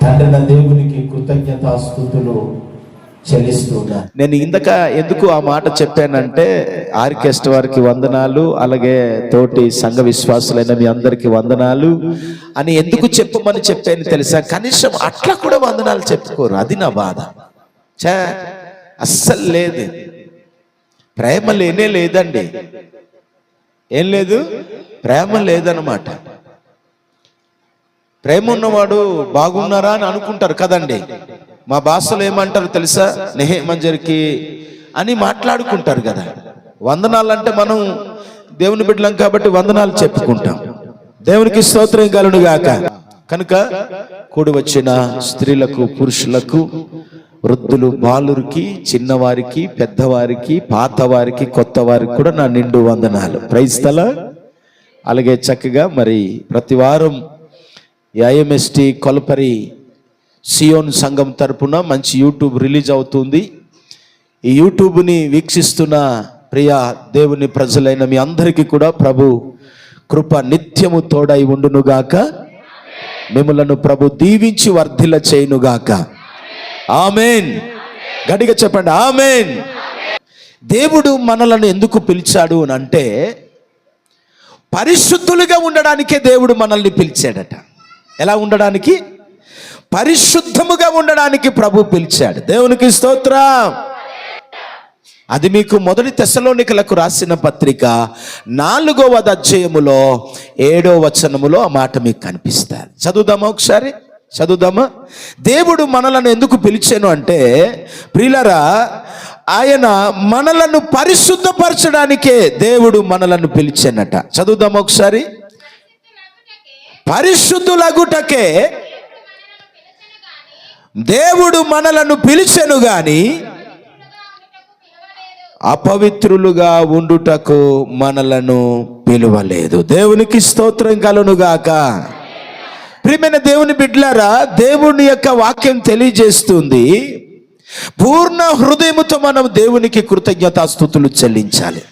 తండ్రి దేవునికి కృతజ్ఞతాస్తుతులు చెల్లిస్తున్నా. నేను ఎందుకు ఆ మాట చెప్పానంటే, ఆర్కెస్ట్రా వారికి వందనాలు, అలాగే తోటి సంఘ విశ్వాసులైన మీ అందరికి వందనాలు అని ఎందుకు చెప్పమని చెప్పాను తెలుసా? కనీసం అట్లా కూడా వందనాలు చెప్పుకోరు. అది నా బాధ. అస్సలు లేదు, ప్రేమ లేనే లేదండి. ఏం లేదు, ప్రేమ లేదన్నమాట. ప్రేమ ఉన్నవాడు బాగున్నారా అని అనుకుంటారు కదండి. మా భాషలో ఏమంటారు తెలుసా? నెహే మంజరికి అని మాట్లాడుకుంటారు కదా. వందనాలు అంటే మనం దేవుని బిడ్డలం కాబట్టి వందనాలు చెప్పుకుంటాం. దేవునికి స్తోత్రం కలుగును గాక. కనుక కూడి వచ్చిన స్త్రీలకు, పురుషులకు, వృద్ధులు, బాలురికి, చిన్నవారికి, పెద్దవారికి, పాతవారికి, కొత్త వారికి కూడా నా నిండు వందనాలు. Praise the Lord. అలాగే చక్కగా మరి ప్రతి వారం ఐఎంఎస్టి కొలపరి సియోన్ సంఘం తరపున మంచి యూట్యూబ్ రిలీజ్ అవుతుంది. ఈ యూట్యూబ్ని వీక్షిస్తున్న ప్రియ దేవుని ప్రజలైన మీ అందరికీ కూడా ప్రభు కృప నిత్యము తోడై ఉండునుగాక. మిమ్మలను ప్రభు దీవించి వర్ధిల్ల చేయునుగాక. ఆమేన్. గట్టిగా చెప్పండి ఆమేన్. దేవుడు మనలను ఎందుకు పిలిచాడు అని అంటే, పరిశుద్ధులుగా ఉండడానికే దేవుడు మనల్ని పిలిచాడట. ఎలా ఉండడానికి? పరిశుద్ధముగా ఉండడానికి ప్రభు పిలిచాడు. దేవునికి స్తోత్రం. అది మీకు మొదటి తెస్సలోనికలకు రాసిన పత్రిక 4వ అధ్యాయములో 7వ వచనములో ఆ మాట మీకు కనిపిస్తారు. చదువుదామా ఒకసారి? చదువుదామా? దేవుడు మనలను ఎందుకు పిలిచాను అంటే, ప్రియులారా, ఆయన మనలను పరిశుద్ధపరచడానికే దేవుడు మనలను పిలిచానట. చదువుదామా ఒకసారి? పరిశుద్ధులగుటకే దేవుడు మనలను పిలిచెను గాని అపవిత్రులుగా ఉండుటకు మనలను పిలువలేదు. దేవునికి స్తోత్రం కలుగును గాక. ప్రియమైన దేవుని బిడ్డలారా, దేవుని యొక్క వాక్యం తెలియజేస్తుంది, పూర్ణ హృదయముతో మనం దేవునికి కృతజ్ఞతాస్తుతులు చెల్లించాలి.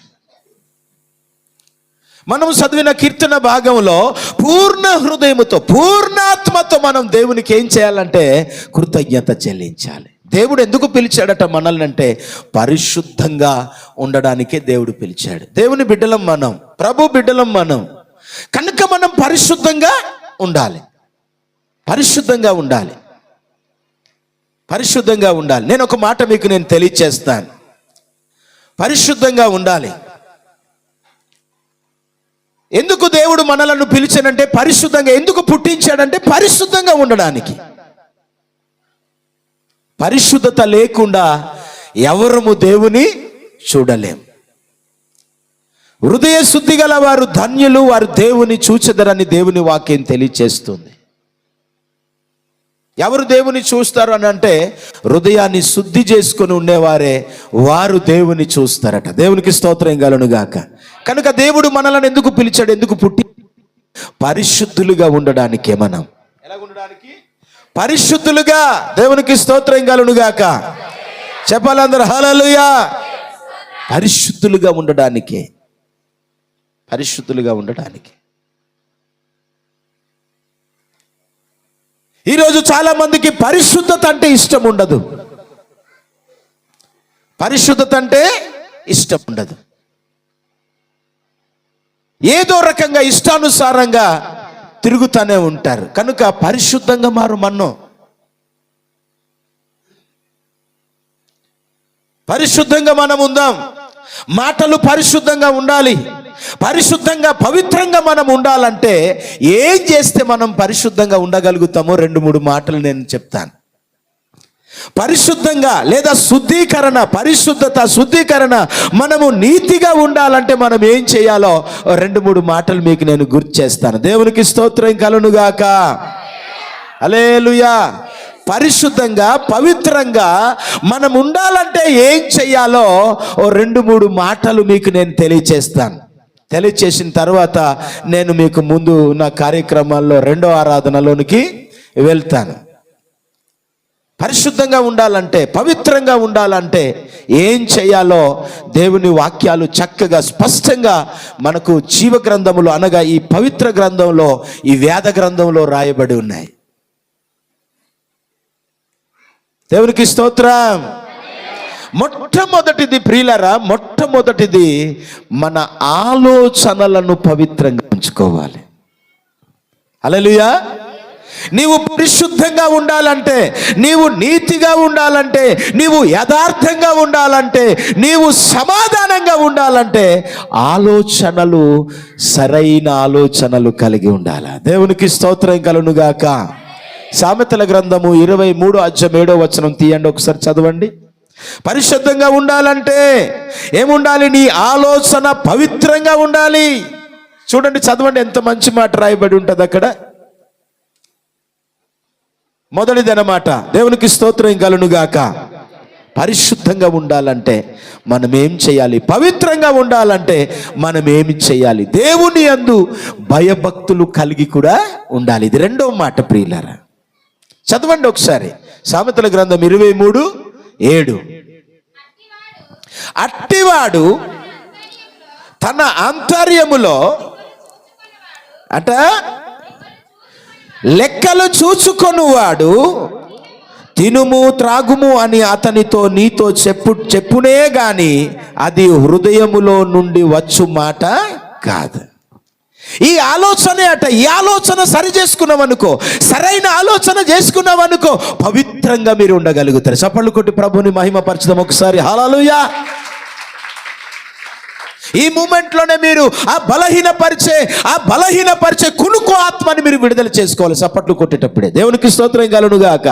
మనం చదివిన కీర్తన భాగంలో పూర్ణ హృదయముతో, పూర్ణాత్మతో మనం దేవునికి ఏం చేయాలంటే కృతజ్ఞత చెల్లించాలి. దేవుడు ఎందుకు పిలిచాడట మనల్ని అంటే, పరిశుద్ధంగా ఉండడానికే దేవుడు పిలిచాడు. దేవుని బిడ్డలం మనం, ప్రభు బిడ్డలం మనం. కనుక మనం పరిశుద్ధంగా ఉండాలి. పరిశుద్ధంగా ఉండాలి. పరిశుద్ధంగా ఉండాలి. నేను ఒక మాట మీకు తెలియచేస్తాను. పరిశుద్ధంగా ఉండాలి. ఎందుకు దేవుడు మనలను పిలిచాడంటే, పరిశుద్ధంగా. ఎందుకు పుట్టించాడంటే పరిశుద్ధంగా ఉండడానికి. పరిశుద్ధత లేకుండా ఎవరము దేవుని చూడలేం. హృదయ శుద్ధి గల వారు ధన్యులు, వారు దేవుని చూచెదరని దేవుని వాక్యం తెలియచేస్తుంది. ఎవరు దేవుని చూస్తారు అని అంటే, హృదయాన్ని శుద్ధి చేసుకుని ఉండేవారే వారు దేవుని చూస్తారట. దేవునికి స్తోత్రం కలుగును గాక. కనుక దేవుడు మనలను ఎందుకు పిలిచాడు? ఎందుకు పుట్టి? పరిశుద్ధులుగా ఉండడానికే. మనం ఎలా ఉండడానికి? పరిశుద్ధులుగా. దేవునికి స్తోత్రం కలుగును గాక. చెప్పాలందరూ హల్లెలూయా. పరిశుద్ధులుగా ఉండడానికే. పరిశుద్ధులుగా ఉండడానికి. ఈరోజు చాలా మందికి పరిశుద్ధత అంటే ఇష్టం ఉండదు. పరిశుద్ధత అంటే ఇష్టం ఉండదు. ఏదో రకంగా ఇష్టానుసారంగా తిరుగుతూనే ఉంటారు. కనుక పరిశుద్ధంగా మన్నం. పరిశుద్ధంగా మనం ఉందాం. మాటలు పరిశుద్ధంగా ఉండాలి. పరిశుద్ధంగా, పవిత్రంగా మనం ఉండాలంటే ఏం చేస్తే మనం పరిశుద్ధంగా ఉండగలుగుతామో 2-3 మాటలు నేను చెప్తాను. పరిశుద్ధంగా లేదా శుద్ధీకరణ, పరిశుద్ధత, శుద్ధీకరణ, మనము నీతిగా ఉండాలంటే మనం ఏం చేయాలో 2-3 మాటలు మీకు నేను గుర్తు చేస్తాను. దేవునికి స్తోత్రం కలుగును గాక. హల్లెలూయా. పరిశుద్ధంగా, పవిత్రంగా మనం ఉండాలంటే ఏం చేయాలో 2-3 మాటలు మీకు నేను తెలియచేస్తాను. తెలియచేసిన తర్వాత నేను మీకు ముందు నా కార్యక్రమాల్లో 2వ ఆరాధనలోనికి వెళ్తాను. పరిశుద్ధంగా ఉండాలంటే, పవిత్రంగా ఉండాలంటే ఏం చేయాలో దేవుని వాక్యాలు చక్కగా స్పష్టంగా మనకు జీవ గ్రంథములో, అనగా ఈ పవిత్ర గ్రంథంలో, ఈ వేద గ్రంథంలో రాయబడి ఉన్నాయి. దేవునికి స్తోత్రం. మొట్టమొదటిది ప్రియులారా, మొట్టమొదటిది మన ఆలోచనలను పవిత్రంగా ఉంచుకోవాలి. హల్లెలూయా. నీవు పరిశుద్ధంగా ఉండాలంటే, నీవు నీతిగా ఉండాలంటే, నీవు యథార్థంగా ఉండాలంటే, నీవు సమాధానంగా ఉండాలంటే ఆలోచనలు, సరైన ఆలోచనలు కలిగి ఉండాలి. దేవునికి స్తోత్రం కలుగునుగాక. సామెతల గ్రంథము 23:7 తీయండి, ఒకసారి చదవండి. పరిశుద్ధంగా ఉండాలంటే ఏముండాలి? నీ ఆలోచన పవిత్రంగా ఉండాలి. చూడండి, చదవండి, ఎంత మంచి మాట రాయబడి ఉంటుంది అక్కడ. మొదటిదన్నమాట, దేవునికి స్తోత్రం కలుగునుగాక. పరిశుద్ధంగా ఉండాలంటే మనం ఏం చేయాలి? పవిత్రంగా ఉండాలంటే మనం ఏమి చేయాలి? దేవుని యందు భయభక్తులు కలిగి కూడా ఉండాలి. ఇది రెండో మాట ప్రియులారా. చదవండి ఒకసారి, సామెతల గ్రంథం 23:7. అట్టివాడు తన ఆంతర్యములో అట లెక్కలు చూచుకొనువాడు తినుము త్రాగుము అని అతనితో నీతో చెప్పునే గాని అది హృదయములో నుండి వచ్చు మాట కాదు. ఈ ఆలోచనే అట. ఈ ఆలోచన సరి చేసుకున్నాం అనుకో, సరైన ఆలోచన చేసుకున్నాం అనుకో, పవిత్రంగా మీరు ఉండగలుగుతారు. చప్పట్లు కొట్టి ప్రభుని మహిమపరచుదాం ఒకసారి. హల్లెలూయా. ఈ మూమెంట్లోనే మీరు ఆ బలహీనపరిచే కునుకు ఆత్మని మీరు విడుదల చేసుకోవాలి చప్పట్లు కొట్టేటప్పుడే. దేవునికి స్తోత్రం కలుగునుగాక.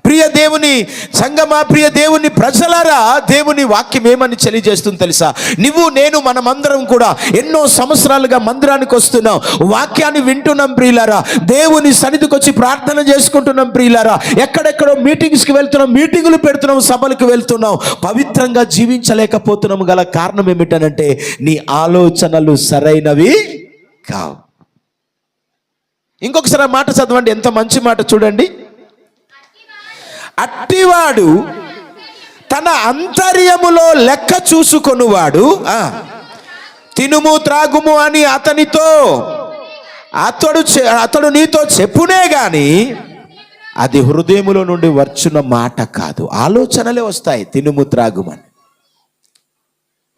ప్రియ దేవుని సంగమా, ప్రియ దేవుని ప్రజలారా, దేవుని వాక్యం ఏమని తెలియజేస్తుంది తెలుసా? నువ్వు నేను మనమందరం కూడా ఎన్నో సంవత్సరాలుగా మందిరానికి వస్తున్నాం, వాక్యాన్ని వింటున్నాం ప్రియులారా, దేవుని సన్నిధికి వచ్చి ప్రార్థన చేసుకుంటున్నాం ప్రియులారా, ఎక్కడెక్కడో మీటింగ్స్కి వెళ్తున్నాం, మీటింగులు పెడుతున్నాం, సభలకు వెళ్తున్నాం, పవిత్రంగా జీవించలేకపోతున్నాం. గల కారణం ఏమిటనంటే నీ ఆలోచనలు సరైనవి కావు. ఇంకొకసారి ఆ మాట చదవండి, ఎంత మంచి మాట చూడండి. అట్టివాడు తన అంతర్యములో లెక్క చూసుకొనువాడు తినుము త్రాగుము అని అతడు నీతో చెప్పునే గాని అది హృదయములో నుండి వచ్చున్న మాట కాదు. ఆలోచనలే వస్తాయి తినుము త్రాగుమని.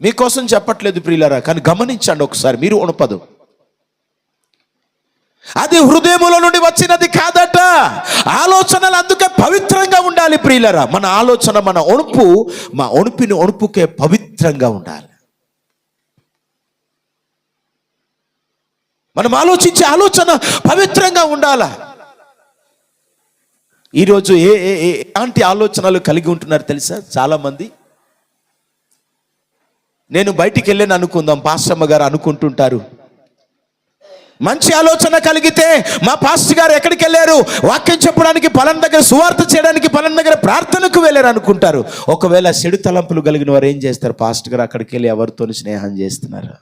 మీకోసం చెప్పట్లేదు ప్రియులారా, కానీ గమనించండి ఒకసారి, మీరు ఉణపదు. అది హృదయములో నుండి వచ్చినది కాదట. ఆలోచనలు అందుకే పవిత్రంగా ఉండాలి ప్రియులరా. మన ఆలోచన, మన ఒణుపుకే పవిత్రంగా ఉండాలి. మనం ఆలోచించే ఆలోచన పవిత్రంగా ఉండాలా. ఈరోజు ఎలాంటి ఆలోచనలు కలిగి ఉంటున్నారు తెలుసా చాలా మంది? నేను బయటికి వెళ్ళాను అనుకుందాం, పాస్టమ్మ గారు అనుకుంటుంటారు, మంచి ఆలోచన కలిగితే మా పాస్టర్ గారు ఎక్కడికి వెళ్ళారు? వాక్యం చెప్పడానికి పలానా దగ్గర, సువార్త చేయడానికి పలానా దగ్గర, ప్రార్థనకు వెళ్ళారు అనుకుంటారు. ఒకవేళ చెడు తలంపులు కలిగిన వారు ఏం చేస్తారు? పాస్టర్ గారు అక్కడికి వెళ్ళి ఎవరితో స్నేహం చేస్తున్నారు.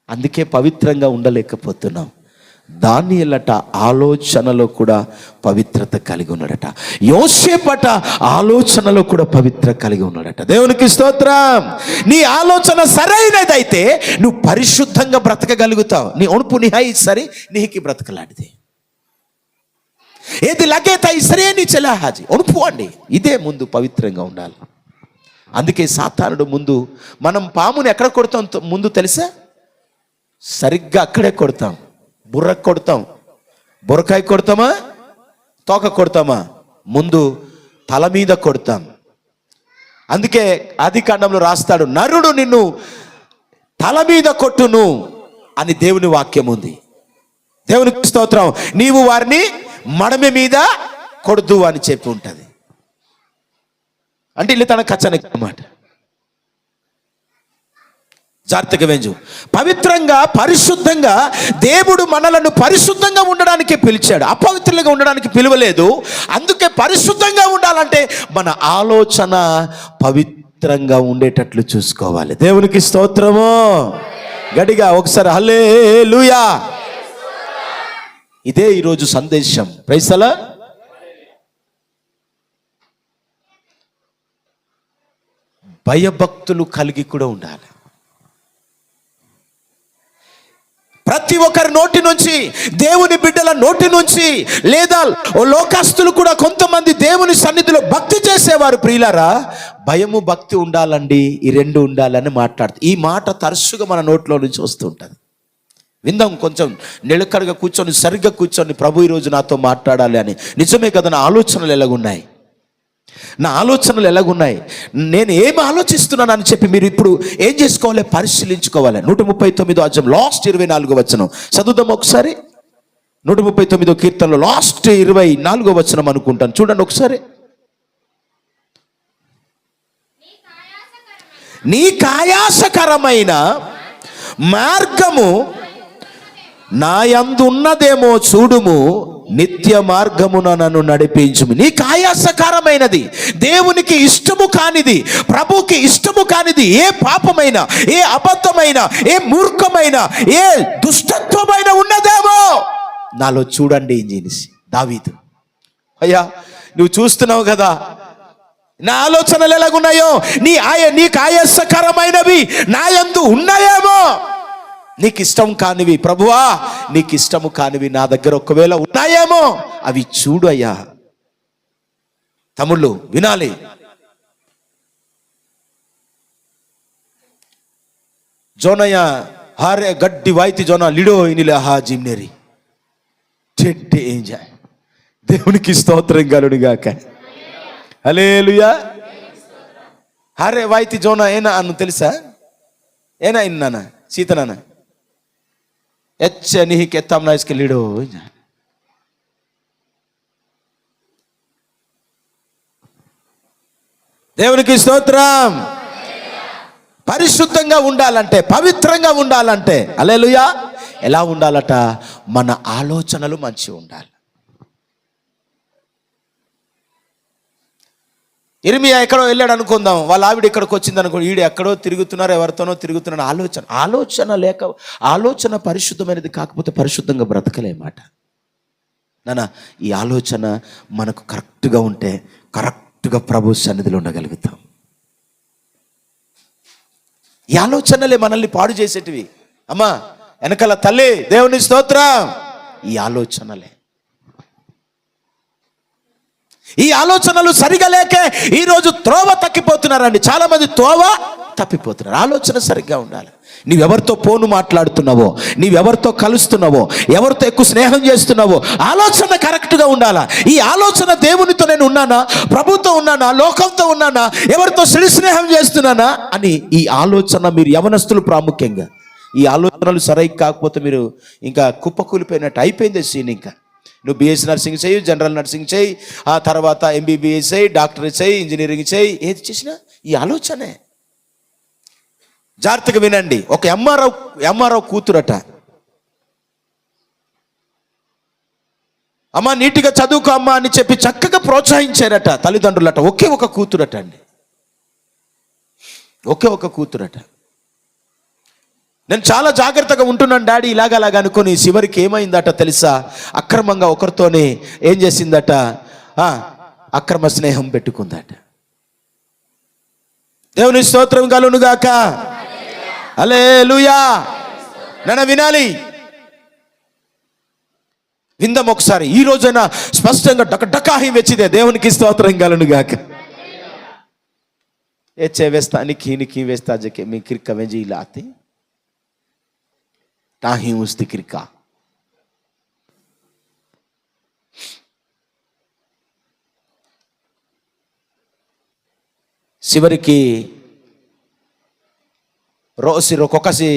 అందుకే పవిత్రంగా ఉండలేకపోతున్నాం. దానియేలట ఆలోచనలో కూడా పవిత్రత కలిగి ఉన్నాడట. యోసేపట ఆలోచనలో కూడా పవిత్ర కలిగి ఉన్నాడట. దేవునికి స్తోత్రం. నీ ఆలోచన సరైనదైతే నువ్వు పరిశుద్ధంగా బ్రతకగలుగుతావు. నీ ఒణుపు నిహాయి సరి నీకి బ్రతకలాంటిది. ఏది లగేత ఇసరే నీ చెలాహాజీ ఒణుపు అండి. ఇదే ముందు పవిత్రంగా ఉండాలి. అందుకే సాతానుడు ముందు, మనం పాముని ఎక్కడ కొడతాం ముందు తెలుసా? సరిగ్గా అక్కడే కొడతాం. బుర్రకు కొడతాం. బుర్రకాయ కొడతామా, తోక కొడతామా? ముందు తల మీద కొడతాం. అందుకే ఆదికాండంలో రాస్తాడు, నరుడు నిన్ను తల మీద కొట్టును అని దేవుని వాక్యం ఉంది. దేవునికి స్తోత్రం. నీవు వారిని మడమ మీద కొడుదు అని చెప్పి ఉంటుంది. అంటే ఇల్లు తన కచ్చని మాట. జాగ్రత్తగా వెంజు. పవిత్రంగా, పరిశుద్ధంగా దేవుడు మనలను పరిశుద్ధంగా ఉండడానికి పిలిచాడు, అపవిత్రంగా ఉండడానికి పిలవలేదు. అందుకే పరిశుద్ధంగా ఉండాలంటే మన ఆలోచన పవిత్రంగా ఉండేటట్లు చూసుకోవాలి. దేవునికి స్తోత్రము. గడిగా ఒకసారి హల్లెలూయా. ఇదే ఈరోజు సందేశం. Praise the lord. భయభక్తులు కలిగి కూడా ఉండాలి. ప్రతి ఒక్కరి నోటి నుంచి, దేవుని బిడ్డల నోటి నుంచి, లేదా లోకస్తులు కూడా కొంతమంది దేవుని సన్నిధిలో భక్తి చేసేవారు. ప్రియులారా, భయము భక్తి ఉండాలండి, ఈ రెండు ఉండాలని మాట్లాడుతూ ఈ మాట తరచుగా మన నోట్లో నుంచి వస్తుంటుంది. విందాం, కొంచెం నిలకడగా కూర్చొని సరిగ్గా కూర్చొని, ప్రభు ఈరోజు నాతో మాట్లాడాలి అని. నిజమే కదా, నా ఆలోచనలు ఎలాగున్నాయి, నా ఆలోచనలు ఎలాగున్నాయి, నేను ఏమి ఆలోచిస్తున్నాను అని చెప్పి మీరు ఇప్పుడు ఏం చేసుకోవాలి, పరిశీలించుకోవాలి. 139వ అధ్యాయం లాస్ట్ 24వ వచనం చదువుదాం ఒకసారి. 139వ కీర్తనలో లాస్ట్ 24వ వచనం అనుకుంటాను, చూడండి ఒకసారి. నీకు ఆయాసకరమైన మార్గము నా యందు ఉన్నదేమో చూడుము, నిత్య మార్గమున నన్ను నడిపించుము. నీకు ఆయాసకరమైనది, దేవునికి ఇష్టము కానిది, ప్రభుకి ఇష్టము కానిది ఏ పాపమైన, ఏ అబద్ధమైన, ఏ మూర్ఖమైన, ఏ దుష్టత్వమైన ఉన్నదేమో నాలో చూడండి ఇంజనీసి దావీదు. అయ్యా, నువ్వు చూస్తున్నావు కదా నా ఆలోచనలు ఎలాగున్నాయో, నీకు ఆయాసకరమైనవి నా యందు ఉన్నాయేమో, నీకు ఇష్టం కానివి, ప్రభువా నీకు ఇష్టము కానివి నా దగ్గర ఒకవేళ ఉన్నాయేమో అవి చూడు అయ్యా. తమ్ముళ్ళు వినాలి, జోనయ్య హారే గడ్డి వాయితి జోన లిడో ఇనిలే హా జిమ్నేరి చెట్టు ఏం జాయ్. దేవునికి స్తోత్రం కలుగుగాక. హల్లెలూయా. హారే వాయితి జోన ఏనా అన్ను తెలుసా, ఏనా ఇన్నానా సీతనానా లీడో. దేవునికి స్తోత్రం. పరిశుద్ధంగా ఉండాలంటే, పవిత్రంగా ఉండాలంటే, హల్లెలూయా, ఎలా ఉండాలట, మన ఆలోచనలు మంచిగా ఉండాలి. ఇర్మియా ఎక్కడో వెళ్ళాడు అనుకుందాం, వాళ్ళ ఆవిడ ఇక్కడికి వచ్చింది అనుకో, ఈడు ఎక్కడో తిరుగుతున్నారు, ఎవరితోనో తిరుగుతున్నాడు. ఆలోచన పరిశుద్ధమైనది కాకపోతే పరిశుద్ధంగా బ్రతకలేమాట నాన్న. ఈ ఆలోచన మనకు కరెక్ట్గా ఉంటే కరెక్ట్గా ప్రభు సన్నిధిలో ఉండగలుగుతాం. ఈ ఆలోచనలే మనల్ని పాడు చేసేటివి. అమ్మా వెనకాల తల్లి, దేవుని స్తోత్రం. ఈ ఆలోచనలు సరిగా లేకే ఈరోజు త్రోవ తప్పిపోతున్నారండి. చాలా మంది త్రోవ తప్పిపోతున్నారు. ఆలోచన సరిగ్గా ఉండాలి. నీవెవరితో ఫోను మాట్లాడుతున్నావో, నీవెవరితో కలుస్తున్నావో, ఎవరితో ఎక్కువ స్నేహం చేస్తున్నావో, ఆలోచన కరెక్ట్గా ఉండాలా. ఈ ఆలోచన దేవునితో నేను ఉన్నానా, ప్రభుతో ఉన్నానా, లోకంతో ఉన్నానా, ఎవరితో సిడి స్నేహం చేస్తున్నానా అని ఈ ఆలోచన మీరు యవనస్తులు ప్రాముఖ్యంగా ఈ ఆలోచనలు సరైన కాకపోతే మీరు ఇంకా కుప్పకూలిపోయినట్టు అయిపోయింది సీన్. ఇంకా నువ్వు బిఎస్సీ నర్సింగ్ చేయి, జనరల్ నర్సింగ్ చేయి, ఆ తర్వాత ఎంబీబీఎస్ చేయి, డాక్టర్ చేయి, ఇంజనీరింగ్ చేయి, ఏది చేసినా ఈ ఆలోచనే. జాగ్రత్తగా వినండి. ఒక ఎంఆర్ఓ కూతురట, అమ్మ నీట్గా చదువుకో అమ్మ అని చెప్పి చక్కగా ప్రోత్సహించారట తల్లిదండ్రులట. ఒకే ఒక కూతురట అండి, ఒకే ఒక కూతురట. నేను చాలా జాగ్రత్తగా ఉంటున్నాను డాడీ ఇలాగలాగా అనుకొని చివరికి ఏమైందట తెలుసా, అక్రమంగా ఒకరితోనే ఏం చేసిందట, అక్రమ స్నేహం పెట్టుకుందట. దేవుని స్తోత్రం కలుగునుగాక. హల్లెలూయా. నన్ను వినాలి, విందాం ఒకసారి. ఈ రోజైనా స్పష్టంగా డకాహి వెచ్చిదే. దేవునికి స్తోత్రం కలుగునుగాక. ఏ చేవేస్తా నిఖీ వేస్తా జకే మీ కిర్క వెంజి లాతి ताही उस दिक्रिका. చివరికి ఒక్కొక్కసి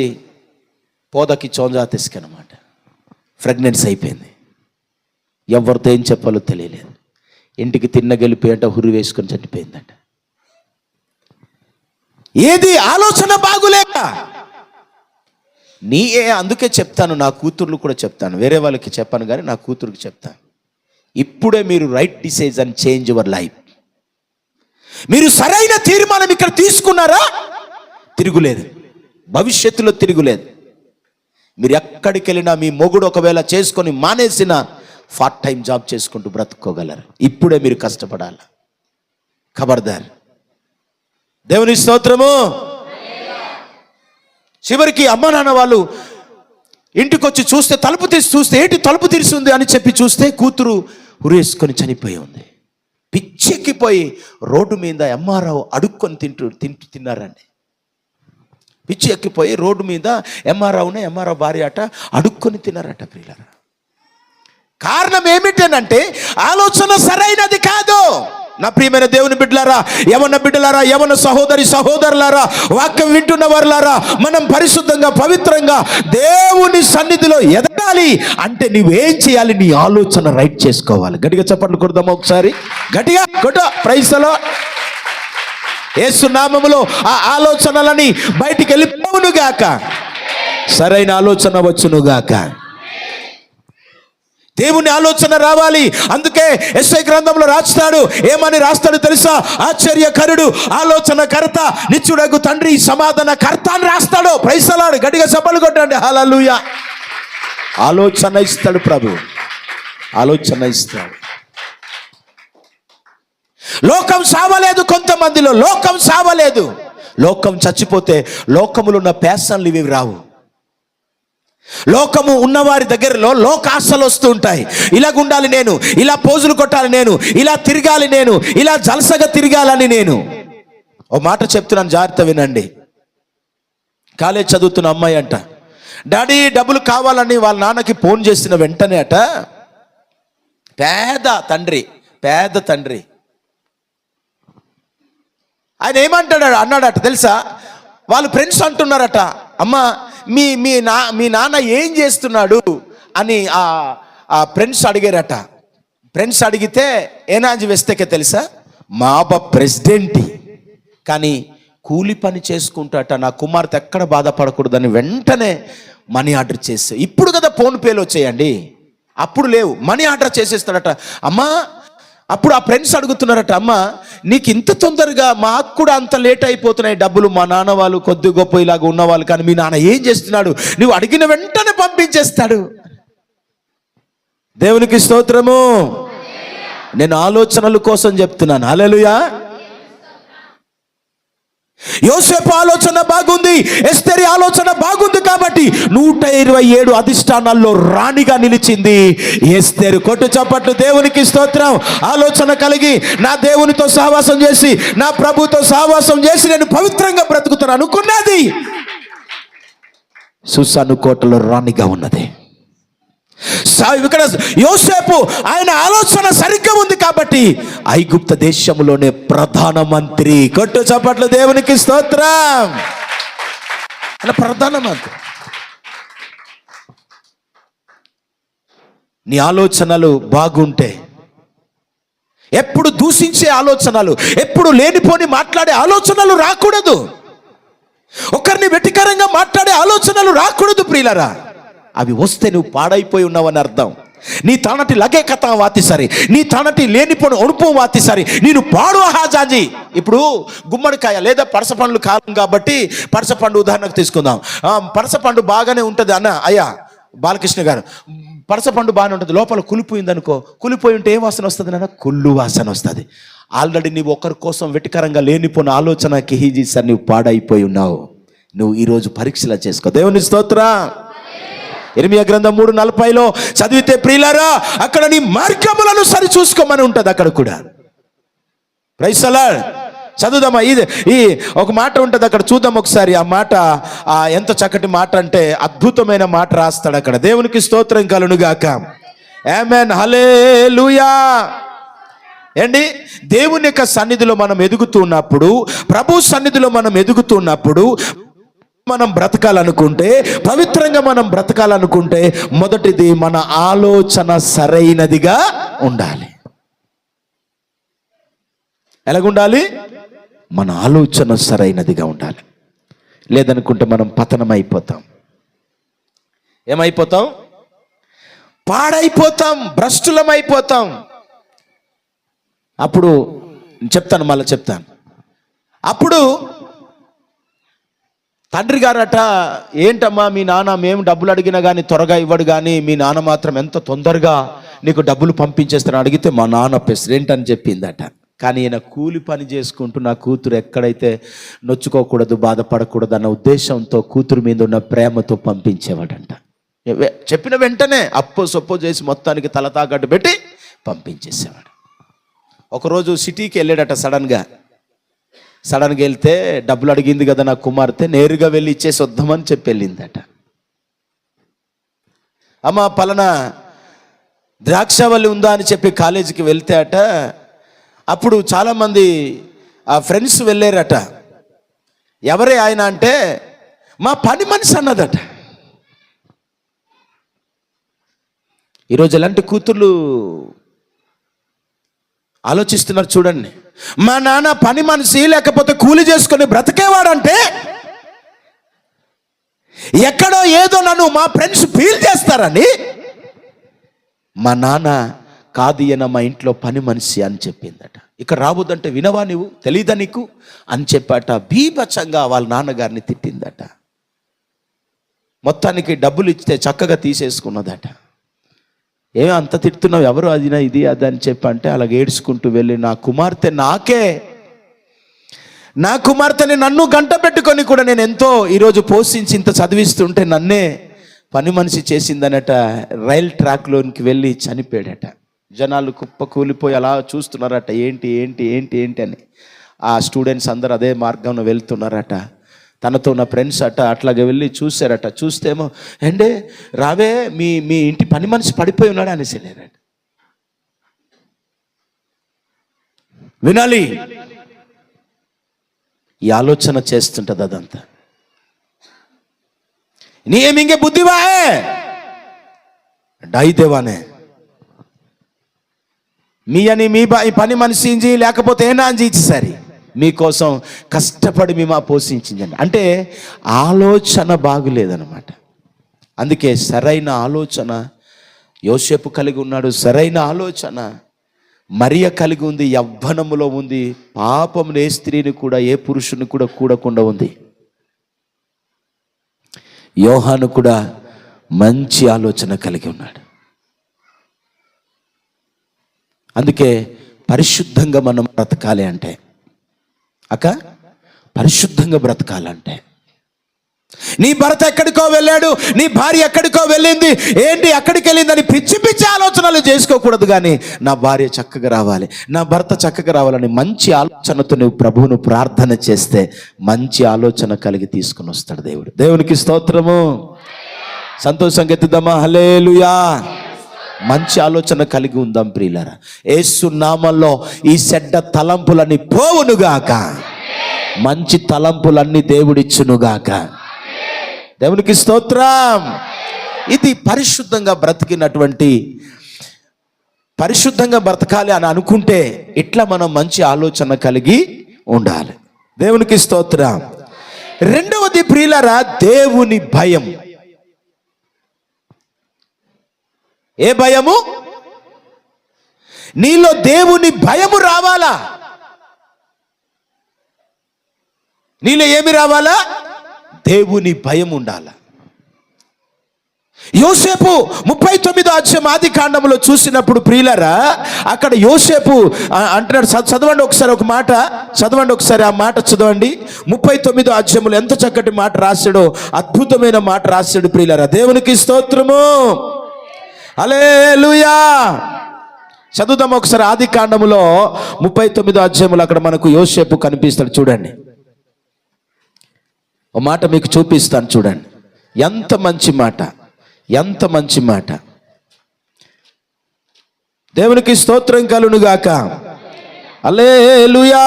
పోదకి చోంజా తీసుకనమాట. ప్రెగ్నెన్సీ అయిపోయింది. ఎవరితో ఏం చెప్పాలో తెలియలేదు. ఇంటికి తిన్న గెలిపి అంట హురి వేసుకొని చనిపోయిందట. ఏది ఆలోచన బాగులేక అందుకే చెప్తాను, నా కూతుర్లు కూడా చెప్తాను, వేరే వాళ్ళకి చెప్పాను కానీ నా కూతురుకి చెప్తాను. ఇప్పుడే మీరు right decision and change your life. మీరు సరైన తీర్మానం ఇక్కడ తీసుకున్నారా, తిరుగులేదు, భవిష్యత్తులో తిరుగులేదు. మీరు ఎక్కడికి వెళ్ళినా మీ మొగుడు ఒకవేళ చేసుకొని మానేసిన పార్ట్ టైం జాబ్ చేసుకుంటూ బ్రతుక్కోగలరు. ఇప్పుడే మీరు కష్టపడాలి. ఖబర్దార్. దేవుని స్తోత్రము. చివరికి అమ్మ నాన్న వాళ్ళు ఇంటికి వచ్చి చూస్తే తలుపు తీసి చూస్తే ఏంటి తలుపు తీసి ఉంది అని చెప్పి చూస్తే కూతురు ఉరేసుకొని చనిపోయి ఉంది. పిచ్చెక్కిపోయి రోడ్డు మీద ఎంఆర్ఆవు అడుక్కొని తిన్నారండి. పిచ్చి ఎక్కిపోయి రోడ్డు మీద ఎంఆర్ఆవు భార్య అట అడుక్కొని తిన్నారట ప్రియులారా. కారణం ఏమిటనంటే ఆలోచన సరైనది కాదు. నా ప్రియమైన దేవుని బిడ్డలారా, యవన సహోదరి సహోదరులారా, వాక్యం వింటున్న వారులారా, మనం పరిశుద్ధంగా పవిత్రంగా దేవుని సన్నిధిలో ఎదగాలి అంటే నువ్వేం చేయాలి? నీ ఆలోచన రైట్ చేసుకోవాలి. గట్టిగా చప్పట్లు కొడదామా ఒకసారి? గట్టిగా కొట్ట. Praise the lord. యేసు నామములో ఆ ఆలోచనలని బయటికి వెళ్ళిపోవునుగాక. సరైన ఆలోచన వచ్చునుగాక. దేవుని ఆలోచన రావాలి. అందుకే యెషయా గ్రంథంలో రాస్తాడు, ఏమని రాస్తాడు తెలుసా? ఆశ్చర్యకరుడు, ఆలోచనకర్త, నిత్యుడగు తండ్రి, సమాధానకర్త అని రాస్తాడు. Praise the lord. గట్టిగా చప్పట్లు కొట్టండి. హల్లెలూయా. ఆలోచన ఇస్తాడు ప్రభు, ఆలోచన ఇస్తాడు. లోకం సావలేదు. కొంతమందిలో లోకం సావలేదు. లోకం చచ్చిపోతే లోకములో ఉన్న ప్యాషన్లు ఇవి రావు. లోకము ఉన్నవారి దగ్గరలో లోకాశలు వస్తూ ఉంటాయి. ఇలాగుండాలి నేను, ఇలా పోజులు కొట్టాలి నేను, ఇలా తిరగాలి నేను, ఇలా జలసగా తిరగాలని నేను. ఓ మాట చెప్తున్నాను, జాగ్రత్త వినండి. కాలేజ్ చదువుతున్న అమ్మాయి అంట, డాడీ డబ్బులు కావాలని వాళ్ళ నాన్నకి ఫోన్ చేసిన వెంటనే అట, పేద తండ్రి ఆయన ఏమంటాడు అన్నాడట తెలుసా? వాళ్ళు ఫ్రెండ్స్ అంటున్నారట, అమ్మా మీ నాన్న ఏం చేస్తున్నాడు అని ఆ ఫ్రెండ్స్ అడిగారట. ఫ్రెండ్స్ అడిగితే ఏనాజీ వేస్తేకే తెలుసా? మా అబ్బా ప్రెసిడెంట్, కానీ కూలి పని చేసుకుంటాట, నా కుమార్తె ఎక్కడ బాధపడకూడదని వెంటనే మనీ ఆర్డర్ చేస్తే, ఇప్పుడు కదా ఫోన్పేలు వచ్చేయండి, అప్పుడు లేవు, మనీ ఆర్డర్ చేసేస్తాడట. అమ్మా అప్పుడు ఆ ఫ్రెండ్స్ అడుగుతున్నారట, అమ్మ నీకు ఇంత తొందరగా, మాకు కూడా అంత లేట్ అయిపోతున్నాయి డబ్బులు, మా నాన్న వాళ్ళు కొద్ది గొప్ప ఇలాగ ఉన్నవాళ్ళు, కానీ మీ నాన్న ఏం చేస్తున్నాడు? నువ్వు అడిగిన వెంటనే పంపించేస్తాడు. దేవునికి స్తోత్రము. నేను ఆలోచనల కోసం చెప్తున్నాను. హల్లెలూయా. యోసేపు ఆలోచన బాగుంది, ఎస్తేరి ఆలోచన బాగుంది కాబట్టి 127 అధిష్టానాల్లో రాణిగా నిలిచింది ఎస్తేరు. కొట్టు చప్పట్లు దేవునికి స్తోత్రం. ఆలోచన కలిగి నా దేవునితో సహవాసం చేసి, నా ప్రభుతో సహవాసం చేసి నేను పవిత్రంగా బ్రతుకుతాను అనుకున్నది సుసాను కోటలో రాణిగా ఉన్నది. ఇక్కడ యోసేపు ఆయన ఆలోచన సరిగ్గా ఉంది కాబట్టి ఐగుప్త దేశంలోనే ప్రధానమంత్రి. కొట్టు చప్పట్లు దేవునికి స్తోత్రం. అలా ప్రధానమంత్రి. నీ ఆలోచనలు బాగుంటే, ఎప్పుడు దూషించే ఆలోచనలు, ఎప్పుడు లేనిపోని మాట్లాడే ఆలోచనలు రాకూడదు. ఒకరిని వెటికరంగా మాట్లాడే ఆలోచనలు రాకూడదు ప్రియులారా. అవి వస్తే నువ్వు పాడైపోయి ఉన్నావని అర్థం. నీ తనటి లగే కథ వాతి సరి, నీ తనటి లేనిపోని ఒణుపు వాతి సరి, నేను పాడు హాజాజీ. ఇప్పుడు గుమ్మడికాయ లేదా పనసపండ్లు కాలం కాబట్టి పనసపండు ఉదాహరణకు తీసుకుందాం. పనసపండు బాగానే ఉంటుంది అన్న అయ్యా బాలకృష్ణ గారు, పనసపండు బాగానే ఉంటుంది, లోపల కులిపోయింది అనుకో, కులిపోయి ఉంటే ఏ వాసన వస్తుంది నాన్న? కుళ్ళు వాసన వస్తుంది. ఆల్రెడీ నీవు ఒకరి కోసం వెటికరంగా లేనిపోయిన ఆలోచనకి హీజీసారి నువ్వు పాడైపోయి ఉన్నావు. నువ్వు ఈరోజు పరీక్షలా చేసుకో. దేవుని స్తోత్రం. ఇర్మియా గ్రంథం 3:40 చదివితే ప్రియులారా, అక్కడ నీ మార్గములను సరి చూసుకోమని ఉంటుంది అక్కడ కూడా. Praise the Lord. చదువుదామా? ఈ ఒక మాట ఉంటుంది అక్కడ, చూద్దాం ఒకసారి ఆ మాట. ఎంత చక్కటి మాట అంటే అద్భుతమైన మాట రాస్తాడు అక్కడ. దేవునికి స్తోత్రం కలుగునుగాక. ఆమేన్, హల్లెలూయా. ఏండి, దేవుని యొక్క సన్నిధిలో మనం ఎదుగుతున్నప్పుడు, ప్రభు సన్నిధిలో మనం ఎదుగుతున్నప్పుడు, మనం బ్రతకాలనుకుంటే, పవిత్రంగా మనం బ్రతకాలనుకుంటే, మొదటిది మన ఆలోచన సరైనదిగా ఉండాలి. ఎలాగుండాలి? మన ఆలోచన సరైనదిగా ఉండాలి. లేదనుకుంటే మనం పతనం అయిపోతాం. ఏమైపోతాం? పాడైపోతాం, భ్రష్టులం అయిపోతాం. అప్పుడు చెప్తాను, మళ్ళీ చెప్తాను. అప్పుడు తండ్రి గారట, ఏంటమ్మా మీ నాన్న మేము డబ్బులు అడిగినా కానీ త్వరగా ఇవ్వడు, కానీ మీ నాన్న మాత్రం ఎంత తొందరగా నీకు డబ్బులు పంపించేస్తాను అడిగితే మా నాన్న ప్రెసిడెంట్ అని చెప్పిందట. కానీ ఈయన కూలి పని చేసుకుంటూ నా కూతురు ఎక్కడైతే నొచ్చుకోకూడదు, బాధపడకూడదు అన్న ఉద్దేశంతో కూతురు మీద ఉన్న ప్రేమతో పంపించేవాడంట. చెప్పిన వెంటనే అప్పో సొప్పో చేసి మొత్తానికి తల తాకట్టు పెట్టి పంపించేసేవాడు. ఒకరోజు సిటీకి వెళ్ళాడట సడన్గా వెళ్తే డబ్బులు అడిగింది కదా నా కుమార్తె, నేరుగా వెళ్ళి ఇచ్చేసి వద్దామని చెప్పి వెళ్ళిందట. అమ్మ పలానా ద్రాక్షవల్లి ఉందా అని చెప్పి కాలేజీకి వెళ్తే అట, అప్పుడు చాలామంది ఆ ఫ్రెండ్స్ వెళ్ళారట. ఎవరే ఆయన అంటే మా పని మనిషి అన్నదట. ఈరోజు ఎలాంటి కూతుర్లు ఆలోచిస్తున్నారు చూడండి. మా నాన్న పని మనిషి లేకపోతే కూలి చేసుకొని బ్రతికేవాడంటే ఎక్కడో ఏదో నన్ను మా ఫ్రెండ్స్ ఫీల్ చేస్తారని మా నాన్న కాదు ఈయన మా ఇంట్లో పని మనిషి అని చెప్పిందట. ఇక్కడ రావద్దంటే వినవా నువ్వు, తెలీదా నీకు అని చెప్పాట. బీభత్సంగా వాళ్ళ నాన్నగారిని తిట్టిందట. మొత్తానికి డబ్బులు ఇస్తే చక్కగా తీసేసుకున్నదట. ఏమో అంత తిడుతున్నావు, ఎవరు అదినా ఇది అది అని చెప్పంటే అలాగ ఏడ్చుకుంటూ వెళ్ళి నా కుమార్తెని నన్ను గంట పెట్టుకొని కూడా నేను ఎంతో ఈరోజు పోషించి ఇంత చదివిస్తుంటే నన్నే పని మనిషి చేసిందనట. రైల్ ట్రాక్లోనికి వెళ్ళి చనిపోయాడట. జనాలు కుప్ప కూలిపోయి అలా చూస్తున్నారట, ఏంటి ఏంటి ఏంటి ఏంటి అని. ఆ స్టూడెంట్స్ అందరూ అదే మార్గంలో వెళ్తున్నారట. తనతో ఉన్న ఫ్రెండ్స్ అట్లాగే వెళ్ళి చూశారట. చూస్తేమో ఏండే రావే మీ ఇంటి పని మనిషి పడిపోయి ఉన్నాడు అనేసి వెళ్ళారట. వినాలి, ఈ ఆలోచన చేస్తుంటది అదంతా. నీమింగే బుద్ధివాయే డైదేవానే మీ అని మీ పని మనిషి లేకపోతే ఏనా అంజీ సరి మీకోసం కష్టపడి మేము పోషించిందండి అంటే ఆలోచన బాగులేదన్నమాట. అందుకే సరైన ఆలోచన యోసేపు కలిగి ఉన్నాడు. సరైన ఆలోచన మరియ కలిగి ఉంది. యవ్వనములో ఉంది. పాపమును ఏ స్త్రీని కూడా ఏ పురుషుని కూడా కూడకుండా ఉంది. యోహాను కూడా మంచి ఆలోచన కలిగి ఉన్నాడు. అందుకే పరిశుద్ధంగా మనం బ్రతకాలి అంటే పరిశుద్ధంగా బ్రతకాలంటే నీ భర్త ఎక్కడికో వెళ్ళాడు, నీ భార్య ఎక్కడికో వెళ్ళింది, ఏంటి అక్కడికి వెళ్ళిందని పిచ్చి పిచ్చి ఆలోచనలు చేసుకోకూడదు. కానీ నా భార్య చక్కగా రావాలి, నా భర్త చక్కగా రావాలని మంచి ఆలోచనతో నువ్వు ప్రభువును ప్రార్థన చేస్తే మంచి ఆలోచన కలిగి తీసుకుని వస్తాడు దేవుడు. దేవునికి స్తోత్రము. సంతోషంగా ఎత్తుదామా హల్లెలూయా. మంచి ఆలోచన కలిగి ఉందాం ప్రియులారా. యేసు నామములో ఈ చెడ్డ తలంపులన్నీ పోవునుగాక, మంచి తలంపులన్నీ దేవుడిచ్చునుగాక. దేవునికి స్తోత్రం. ఇది పరిశుద్ధంగా బ్రతకాలి అని అనుకుంటే ఇట్లా మనం మంచి ఆలోచన కలిగి ఉండాలి. దేవునికి స్తోత్రం. రెండవది ప్రియులారా, దేవుని భయం. ఏ భయము? నీలో దేవుని భయము రావాలా. నీలో ఏమి రావాలా? దేవుని భయం ఉండాలా. యోసేపు 39వ అధ్యాయం ఆది కాండంలో చూసినప్పుడు ప్రియులారా, అక్కడ యోసేపు అంటున్నాడు. చదవండి ఒకసారి ఒక మాట, చదవండి ఒకసారి ఆ మాట చదవండి. 39వ అధ్యాయంలో ఎంత చక్కటి మాట రాశాడో, అద్భుతమైన మాట రాశాడు ప్రియులారా. దేవునికి స్తోత్రము. హల్లెలూయా. చదువుదాం ఒకసారి ఆది కాండములో 39వ అధ్యాయంలో అక్కడ మనకు యోసేపు కనిపిస్తాడు. చూడండి, ఒక మాట మీకు చూపిస్తాను. చూడండి ఎంత మంచి మాట, ఎంత మంచి మాట. దేవునికి స్తోత్రం కలుగును గాక. హల్లెలూయా.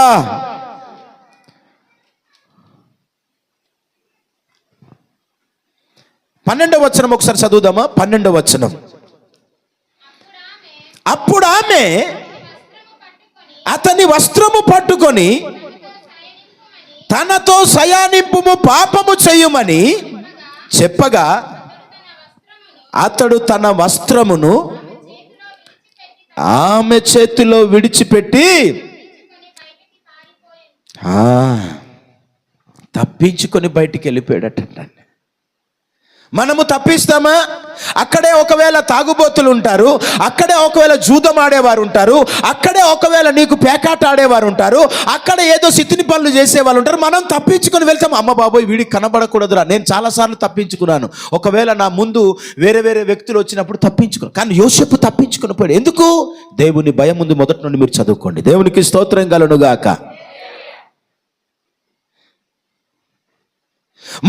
పన్నెండవ వచనం ఒకసారి చదువుదామా. 12వ వచనం. అప్పుడు ఆమె అతని వస్త్రము పట్టుకొని తనతో శయనింపుము, పాపము చెయ్యమని చెప్పగా అతడు తన వస్త్రమును ఆమె చేతిలో విడిచిపెట్టి తప్పించుకొని బయటికి వెళ్ళిపోయాడటండి. మనము తప్పిస్తామా? అక్కడే ఒకవేళ తాగుబోతులు ఉంటారు, అక్కడే ఒకవేళ జూదం ఆడేవారు ఉంటారు, అక్కడే ఒకవేళ నీకు పేకాట ఆడేవారు ఉంటారు, అక్కడ ఏదో సిత్తిని పనులు చేసేవాళ్ళు ఉంటారు. మనం తప్పించుకొని వెళ్తాం. అమ్మ బాబోయ్ వీడికి కనబడకూడదురా. నేను చాలాసార్లు తప్పించుకున్నాను. ఒకవేళ నా ముందు వేరే వేరే వ్యక్తులు వచ్చినప్పుడు తప్పించుకున్నాను. కానీ యోసేపు తప్పించుకుని పోయాడు. ఎందుకు? దేవుని భయం ముందు మొదటి నుండి మీరు చదువుకోండి. దేవునికి స్తోత్రం కలుగునుగాక.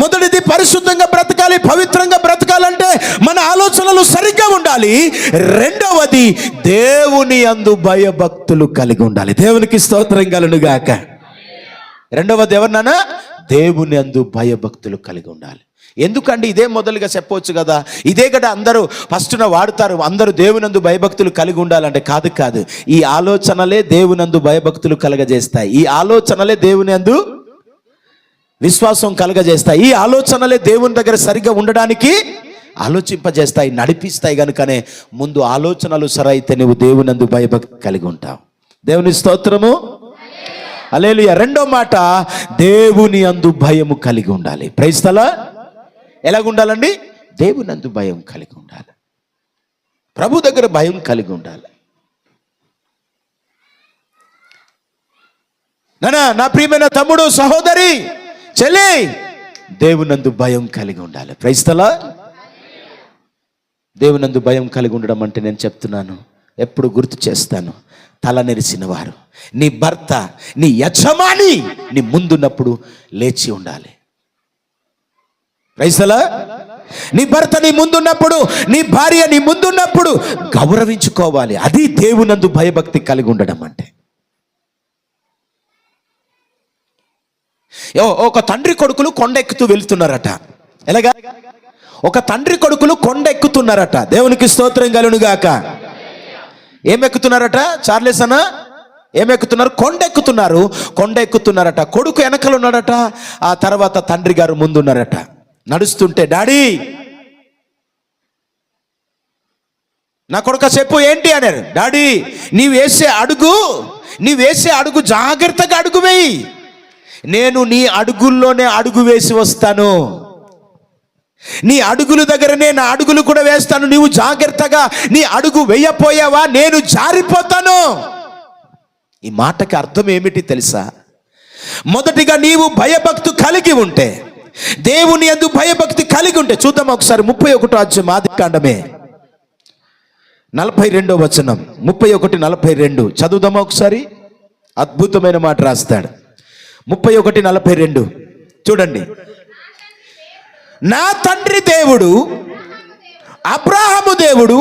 మొదటిది పరిశుద్ధంగా బ్రతకాలి, పవిత్రంగా బ్రతకాలంటే మన ఆలోచనలు సరిగ్గా ఉండాలి. రెండవది దేవుని యందు భయభక్తులు కలిగి ఉండాలి. దేవునికి స్తోత్రం కలుగునుగాక. రెండవది ఎవరినైనా దేవుని యందు భయభక్తులు కలిగి ఉండాలి. ఎందుకండి ఇదే మొదలుగా చెప్పవచ్చు కదా, ఇదే కదా అందరూ ఫస్ట్న వాడుతారు. అందరూ దేవునందు భయభక్తులు కలిగి ఉండాలంటే కాదు. ఈ ఆలోచనలే దేవునందు భయభక్తులు కలగజేస్తాయి. ఈ ఆలోచనలే దేవుని యందు విశ్వాసం కలగజేస్తాయి. ఈ ఆలోచనలే దేవుని దగ్గర సరిగ్గా ఉండడానికి ఆలోచింపజేస్తాయి, నడిపిస్తాయి. కనుకనే ముందు ఆలోచనలు సరైతే నువ్వు దేవునందు భయభక్తి కలిగి ఉంటావు. దేవుని స్తోత్రము, హల్లెలూయా. రెండో మాట, దేవుని యందు భయము కలిగి ఉండాలి. Praise the Lord. ఎలాగుండాలండి? దేవునందు భయం కలిగి ఉండాలి. ప్రభు దగ్గర భయం కలిగి ఉండాలి. నా ప్రియమైన తమ్ముడు, సహోదరి, చెల్లి, దేవునందు భయం కలిగి ఉండాలి. Praise the lord. దేవునందు భయం కలిగి ఉండడం అంటే నేను చెప్తున్నాను, ఎప్పుడు గుర్తు చేస్తాను, తల నెరిసిన వారు, నీ భర్త, నీ యజమాని నీ ముందున్నప్పుడు లేచి ఉండాలి. Praise the lord. నీ భర్త నీ ముందున్నప్పుడు, నీ భార్య నీ ముందున్నప్పుడు గౌరవించుకోవాలి. అది దేవునందు భయభక్తి కలిగి ఉండడం అంటే. ఒక తండ్రి కొడుకులు కొండ ఎక్కుతూ వెళ్తున్నారట. ఎలాగా? ఒక తండ్రి కొడుకులు కొండ ఎక్కుతున్నారట. దేవునికి స్తోత్రం కలుగునుగాక. ఏమెక్కుతున్నారట? చార్లెస్ అన్న ఏమెక్కుతున్నారు? కొండ ఎక్కుతున్నారట. కొడుకు వెనకలు ఉన్నాడట. ఆ తర్వాత తండ్రి గారు ముందున్నారట. నడుస్తుంటే, డాడీ నా కొడుక చెప్పు ఏంటి అన్నారు. డాడీ నీవు వేసే అడుగు జాగ్రత్తగా అడుగు వేయి. నేను నీ అడుగుల్లోనే అడుగు వేసి వస్తాను. నీ అడుగుల దగ్గరనే నా అడుగులు కూడా వేస్తాను. నీవు జాగ్రత్తగా నీ అడుగు వేయపోయావా, నేను జారిపోతాను. ఈ మాటకి అర్థం ఏమిటి తెలుసా? మొదటిగా నీవు భయభక్తి కలిగి ఉంటే, దేవుని యందు భయభక్తి కలిగి ఉంటే, చూద్దాం ఒకసారి 31వ అధ్యాయం ఆదికాండమే 42వ వచనం. 31:42 చదువుదామా ఒకసారి. అద్భుతమైన మాట రాస్తాడు. 31:42 చూడండి. నా తండ్రి దేవుడు అబ్రాహాము దేవుడు,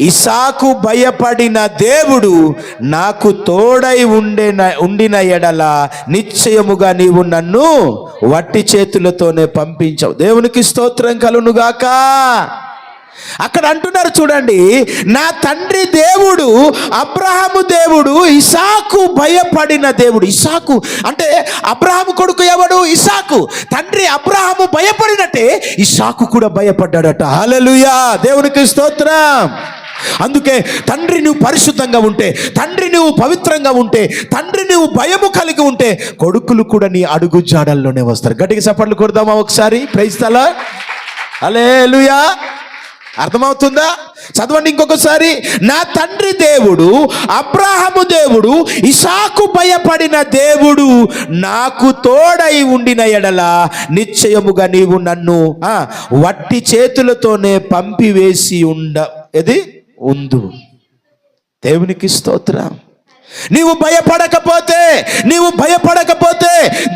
ఇసాకు భయపడిన దేవుడు నాకు తోడై ఉండిన ఎడల నిశ్చయముగా నీవు నన్ను వట్టి చేతులతోనే పంపించావు. దేవునికి స్తోత్రం కలుగునుగాక. అక్కడ అంటున్నారు చూడండి, నా తండ్రి దేవుడు అబ్రహాము దేవుడు, ఇసాకు భయపడిన దేవుడు. ఇసాకు అంటే అబ్రహాము కొడుకు ఎవడు? ఇసాకు. తండ్రి అబ్రహాము భయపడినట్టే ఇసాకు కూడా భయపడ్డాడట. హల్లెలూయా, దేవునికి స్తోత్రం. అందుకే తండ్రి నువ్వు పరిశుద్ధంగా ఉంటే, తండ్రి నువ్వు పవిత్రంగా ఉంటే, తండ్రి నువ్వు భయము కలిగి ఉంటే, కొడుకులు కూడా నీ అడుగు జాడల్లోనే వస్తారు. గట్టిగా చప్పట్లు కొడదామా ఒకసారి. Praise the Lord. హల్లెలూయా. అర్థమవుతుందా? చదవండి ఇంకొకసారి. నా తండ్రి దేవుడు అబ్రహాము దేవుడు, ఇసాకు భయపడిన దేవుడు నాకు తోడై ఉండిన ఎడల నిశ్చయముగా నీవు నన్ను వట్టి చేతులతోనే పంపివేసి ఉండు. దేవునికి స్తోత్రం. నీవు భయపడకపోతే,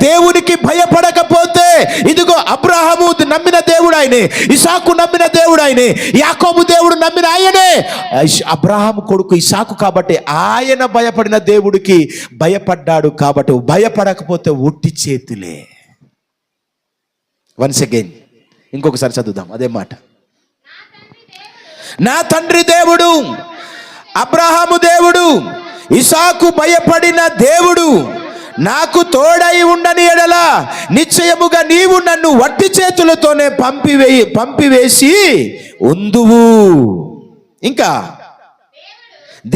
దేవునికి భయపడకపోతే, ఇదిగో అబ్రహాము నమ్మిన దేవుడు ఆయనే, ఇసాకు నమ్మిన దేవుడు ఆయనే, యాకోబు దేవుడు నమ్మిన ఆయనే. అబ్రహాము కొడుకు ఇసాకు కాబట్టి ఆయన భయపడిన దేవుడికి భయపడ్డాడు. కాబట్టి భయపడకపోతే ఒట్టి చేతులే. వన్స్ అగైన్ ఇంకొకసారి చదువుదాం అదే మాట. నా తండ్రి దేవుడు అబ్రహాము దేవుడు, ఇసాకు భయపడిన దేవుడు నాకు తోడై ఉండని ఎడల నిశ్చయముగా నీవు నన్ను వట్టి చేతులతోనే పంపివేసి ఉందువు. ఇంకా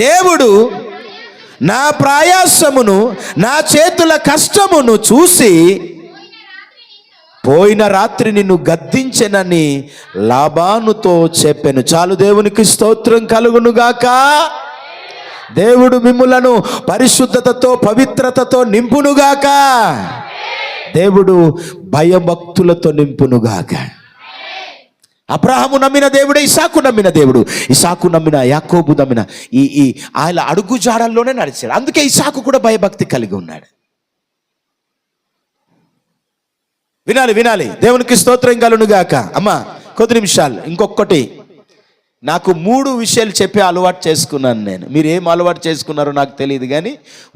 దేవుడు నా ప్రయాసమును, నా చేతుల కష్టమును చూసి పోయిన రాత్రి నిన్ను గద్దించెనని లాబానుతో చెప్పెను. చాలు, దేవునికి స్తోత్రం కలుగునుగాక. దేవుడు మిమ్ములను పరిశుద్ధతతో పవిత్రతతో నింపునుగాక. దేవుడు భయభక్తులతో నింపునుగాక. అబ్రహాము నమ్మిన దేవుడే ఇసాకు నమ్మిన దేవుడు. ఇసాకు నమ్మిన, యాకోబు నమ్మిన ఈ ఆయన అడుగు జాడల్లోనే నడిచాడు. అందుకే ఇసాకు కూడా భయభక్తి కలిగి ఉన్నాడు. వినాలి. దేవునికి స్తోత్రం కలుగునుగాక. అమ్మా, కొద్ది నిమిషాలు. ఇంకొకటి, నాకు 3 విషయాలు చెప్పి అలవాటు చేసుకున్నాను నేను. మీరు ఏం అలవాటు చేసుకున్నారో నాకు తెలియదు, కానీ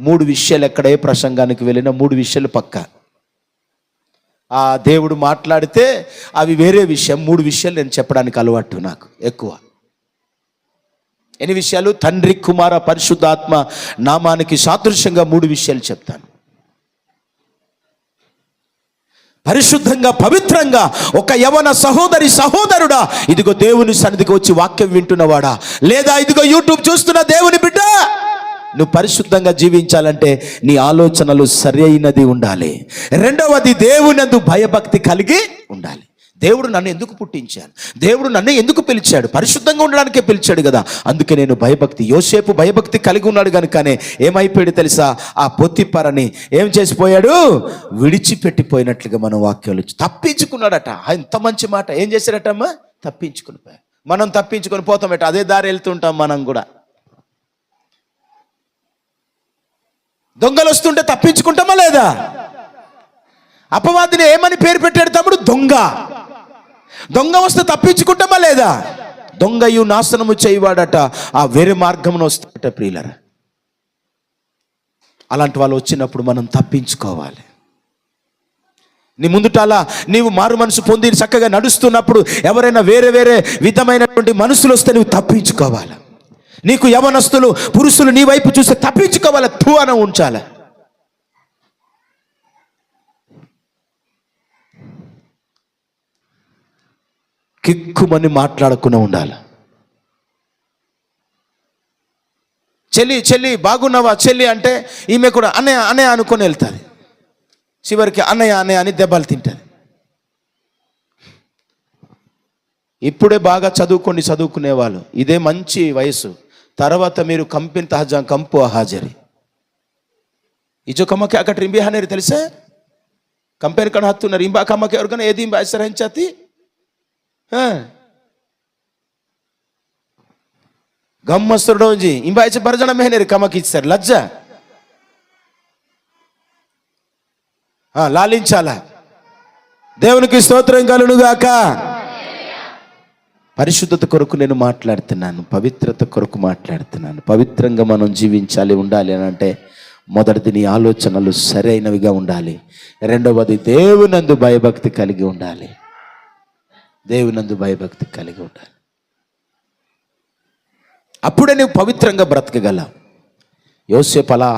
3 విషయాలు ఎక్కడ ఏ ప్రసంగానికి వెళ్ళినా 3 విషయాలు పక్కా. ఆ దేవుడు మాట్లాడితే అవి వేరే విషయం. 3 విషయాలు నేను చెప్పడానికి అలవాటు నాకు ఎక్కువ. ఎన్ని విషయాలు? తండ్రి, కుమార, పరిశుద్ధాత్మ నామానికి సాదృశ్యంగా 3 విషయాలు చెప్తాను. పరిశుద్ధంగా, పవిత్రంగా ఒక యవన సహోదరుడా, ఇదిగో దేవుని సన్నిధికి వచ్చి వాక్యం వింటున్నవాడా, లేదా ఇదిగో యూట్యూబ్ చూస్తున్న దేవుని బిడ్డ, నువ్వు పరిశుద్ధంగా జీవించాలంటే నీ ఆలోచనలు సరైనది ఉండాలి. రెండవది, దేవునందు భయభక్తి కలిగి ఉండాలి. దేవుడు నన్ను ఎందుకు పుట్టించాడు? దేవుడు నన్ను ఎందుకు పిలిచాడు? పరిశుద్ధంగా ఉండడానికే పిలిచాడు కదా. అందుకే నేను భయభక్తి. యోసేపు భయభక్తి కలిగి ఉన్నాడు కనుకనే ఏమైపోయాడు తెలుసా? ఆ పొత్తిపరని ఏం చేసిపోయాడు? విడిచిపెట్టిపోయినట్లుగా మనం వాక్యాలు తప్పించుకున్నాడట. ఎంత మంచి మాట. ఏం చేశాడటమ్మా? తప్పించుకుని పోయాడు. మనం తప్పించుకొని పోతామట, అదే దారి వెళ్తుంటాం మనం కూడా. దొంగలు వస్తుంటే తప్పించుకుంటామా లేదా? అపవాదిని ఏమని పేరు పెట్టాడు తమ్ముడు? దొంగ వస్తే తప్పించుకుంటామా లేదా? దొంగయు నాశనము చేయవాడట, ఆ వేరే మార్గమును వస్తాడట. ప్రియులరా, అలాంటి వాళ్ళు వచ్చినప్పుడు మనం తప్పించుకోవాలి. నీ ముందుట అలా నీవు మారు మనసు పొంది చక్కగా నడుస్తున్నప్పుడు ఎవరైనా వేరే విధమైనటువంటి మనుషులు వస్తే నువ్వు తప్పించుకోవాలి. నీకు యవనస్తులు, పురుషులు నీ వైపు చూస్తే తప్పించుకోవాలి. అని ఉంచాలి. కిక్కుమని మాట్లాడకుండా ఉండాలి. చెల్లి బాగున్నావా చెల్లి అంటే ఈమె కూడా అన్నయ్య అనుకొని వెళ్తుంది. చివరికి అన్నయ్య అని దెబ్బలు తింటుంది. ఇప్పుడే బాగా చదువుకునే వాళ్ళు, ఇదే మంచి వయసు. తర్వాత మీరు కంపెనీ తహజా కంపు హాజరి ఇజో కమ్మకి అక్కడ రింబి హానేరు తెలుసా? కంపెనీ కన్నా హత్తున్నారు. ఇంబా కమ్మకి ఎవరికైనా ఏది ఇంబా సరహించాతి గమ్మస్తుడోజీ ఇంబా ఇచ్చి బరజన మెహనేరు కమ్మకి ఇస్తారు. లజ్జ లాలించాలా. దేవునికి స్తోత్రం కలుగునుగాక. పరిశుద్ధత కొరకు నేను మాట్లాడుతున్నాను, పవిత్రత కొరకు మాట్లాడుతున్నాను. పవిత్రంగా మనం జీవించాలి, ఉండాలి అని అంటే మొదటిది నీ ఆలోచనలు సరైనవిగా ఉండాలి. రెండవది దేవునందు భయభక్తి కలిగి ఉండాలి. దేవునందు భయభక్తి కలిగి ఉండాలి. అప్పుడే నువ్వు పవిత్రంగా బ్రతకగలవు. యోసేపు అలా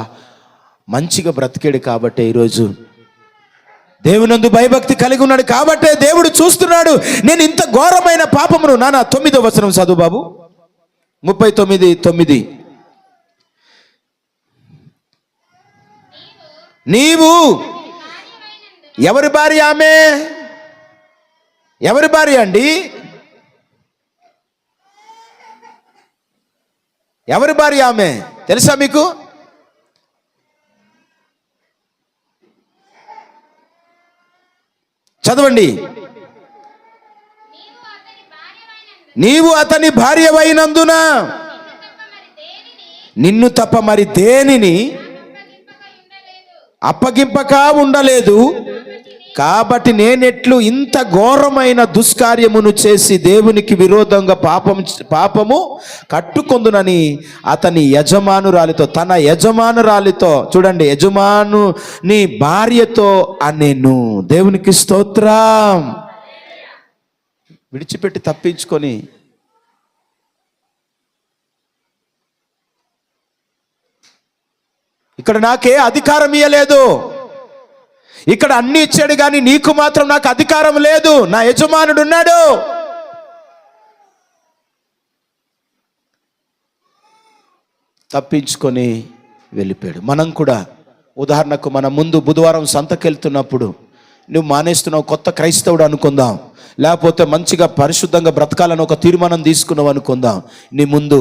మంచిగా బ్రతికాడు కాబట్టి ఈరోజు దేవునందు భయభక్తి కలిగి ఉన్నాడు కాబట్టే దేవుడు చూస్తున్నాడు. నేను ఇంత ఘోరమైన పాపమును, నాన్న 9వ వచనం చదువు బాబు, 39:9. నీవు ఎవరి భార్య? ఆమె ఎవరి భార్య అండి? ఎవరి భార్య ఆమె తెలుసా మీకు? చదవండి. నీవు అతని భార్యవైనందున నిన్ను తప్ప మరి దేనిని అప్పగింపక ఉండలేదు. కాబట్టి నేనెట్లు ఇంత ఘోరమైన దుష్కార్యమును చేసి దేవునికి విరోధంగా పాపము కట్టుకొందునని అతని యజమానురాలితో, తన యజమానురాలితో, చూడండి, యజమానుని భార్యతో అనెను. దేవునికి స్తోత్రం. విడిచిపెట్టి తప్పించుకొని ఇక్కడ నాకే అధికారం ఇయ్యలేదు, ఇక్కడ అన్ని ఇచ్చాడు కానీ నీకు మాత్రం నాకు అధికారం లేదు, నా యజమానుడు ఉన్నాడు. తప్పించుకొని వెళ్ళిపోయాడు. మనం కూడా ఉదాహరణకు మన ముందు బుధవారం సంతకెళ్తున్నప్పుడు నువ్వు మానేస్తున్నావు, కొత్త క్రైస్తవుడు అనుకుందాం, లేకపోతే మంచిగా పరిశుద్ధంగా బ్రతకాలని ఒక తీర్మానం తీసుకున్నావు అనుకుందాం. నీ ముందు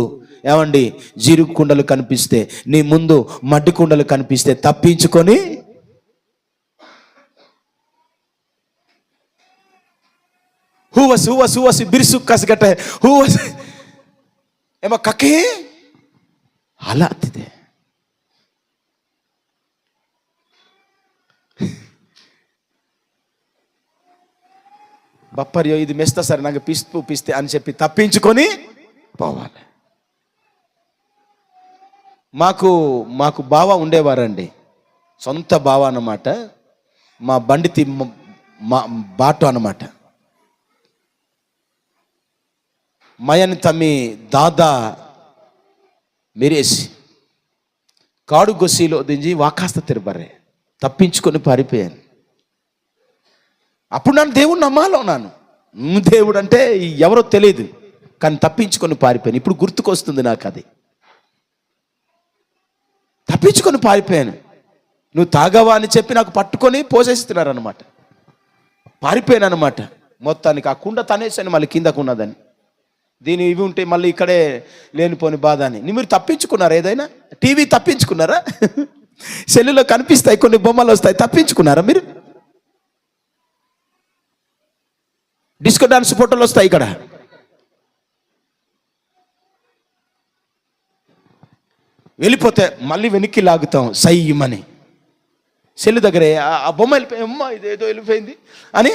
ఏమండి జీరుగు కుండలు కనిపిస్తే, నీ ముందు మడ్డి కుండలు కనిపిస్తే తప్పించుకొని హూవసి బిరుసు కసగట్ట హూవసి ఏమో కకే అలా అత్తిదే. బప్పర్యో ఇది మెస్తా సరే నాకు పిస్తే అని చెప్పి తప్పించుకొని పోవాలి. మాకు బావ ఉండేవారండి, సొంత బావ అన్నమాట. మా బండి మా బాటు అన్నమాట. మయని తమ్మి దాదా మీరేసి కాడు గొస్సిలో దించి వాకాస్త తిరబర్రే తప్పించుకొని పారిపోయాను. అప్పుడు నన్ను దేవుడు నమ్మాలో నాను దేవుడు అంటే ఎవరో తెలియదు, కానీ తప్పించుకొని పారిపోయాను. ఇప్పుడు గుర్తుకొస్తుంది నాకు, అది తప్పించుకొని పారిపోయాను. నువ్వు తాగవా అని చెప్పి నాకు పట్టుకొని పోసేస్తున్నారు అనమాట. పారిపోయాను అనమాట. మొత్తానికి ఆ కుండ తనేసాను మళ్ళీ కిందకు ఉన్నదని. దీని ఇవి ఉంటే మళ్ళీ ఇక్కడే లేనిపోని బాధ అని. మీరు తప్పించుకున్నారా? ఏదైనా టీవీ తప్పించుకున్నారా? సెల్లులో కనిపిస్తాయి కొన్ని బొమ్మలు వస్తాయి, తప్పించుకున్నారా మీరు? డిస్కో డాన్స్ ఫోటోలు వస్తాయి ఇక్కడ. వెళ్ళిపోతే మళ్ళీ వెనక్కి లాగుతాం సయ్యమని. సెల్లు దగ్గరే ఆ బొమ్మ వెళ్ళిపోయి, అమ్మ ఇదేదో వెళ్ళిపోయింది అని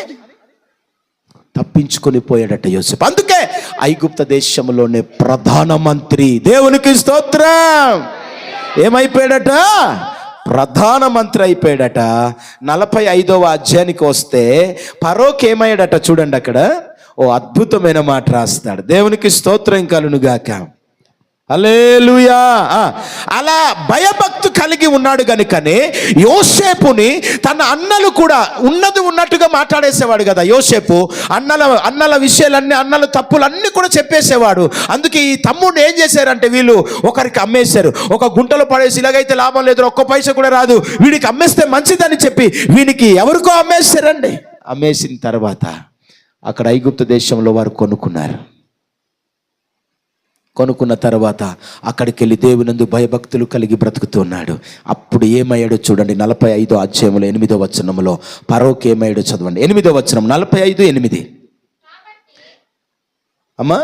తప్పించుకొని పోయాడట యోసేపు. అందుకే ఐగుప్త దేశంలోనే ప్రధానమంత్రి, దేవునికి స్తోత్రం, ఏమైపోయాడట? ప్రధానమంత్రి అయిపోయాడట. 45వ అధ్యాయానికి వస్తే ఫరోకి ఏమయ్యాడట చూడండి. అక్కడ ఓ అద్భుతమైన మాట రాస్తాడు. దేవునికి స్తోత్రం కలుగునుగాక. హల్లెలూయా. అలా భయభక్తు కలిగి ఉన్నాడు కనుకనే యోసేపుని తన అన్నలు కూడా ఉన్నట్టుగా మాట్లాడేసేవాడు కదా. యోసేపు అన్నల విషయాలన్నీ, అన్నల తప్పులన్నీ కూడా చెప్పేసేవాడు. అందుకే ఈ తమ్ముడిని ఏం చేశారంటే వీళ్ళు ఒకరికి అమ్మేశారు. ఒక గుంటలో పడేసి ఇలాగైతే లాభం లేదు, ఒక్క పైసా కూడా రాదు, వీడికి అమ్మేస్తే మంచిదని చెప్పి వీనికి ఎవరికో అమ్మేశారండి. అమ్మేసిన తర్వాత అక్కడ ఐగుప్తు దేశంలో వారు కొనుక్కున్న తర్వాత అక్కడికి వెళ్ళి దేవునందు భయభక్తులు కలిగి బ్రతుకుతున్నాడు. అప్పుడు ఏమయ్యాడో చూడండి. 45వ అధ్యాయంలో 8వ వచనంలో ఫరోకి ఏమయ్యాడో చదవండి. 8వ వచనం 45:8. అమ్మా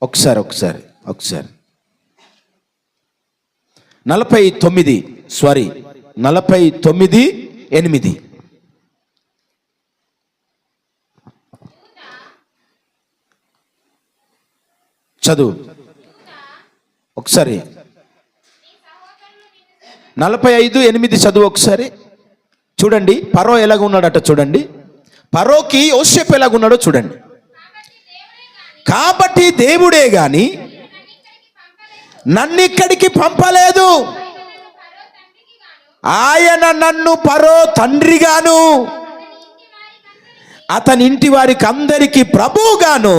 ఒకసారి 49:8 చదువు ఒకసారి. 45:8 చదువు ఒకసారి. చూడండి ఫరో ఎలాగ ఉన్నాడట చూడండి. ఫరోకి యోసేపు ఎలాగున్నాడో చూడండి. కాబట్టి దేవుడే గాని నన్ను ఇక్కడికి పంపలేదు, ఆయన నన్ను ఫరో తండ్రిగాను అతని ఇంటి వారికి అందరికీ ప్రభువుగాను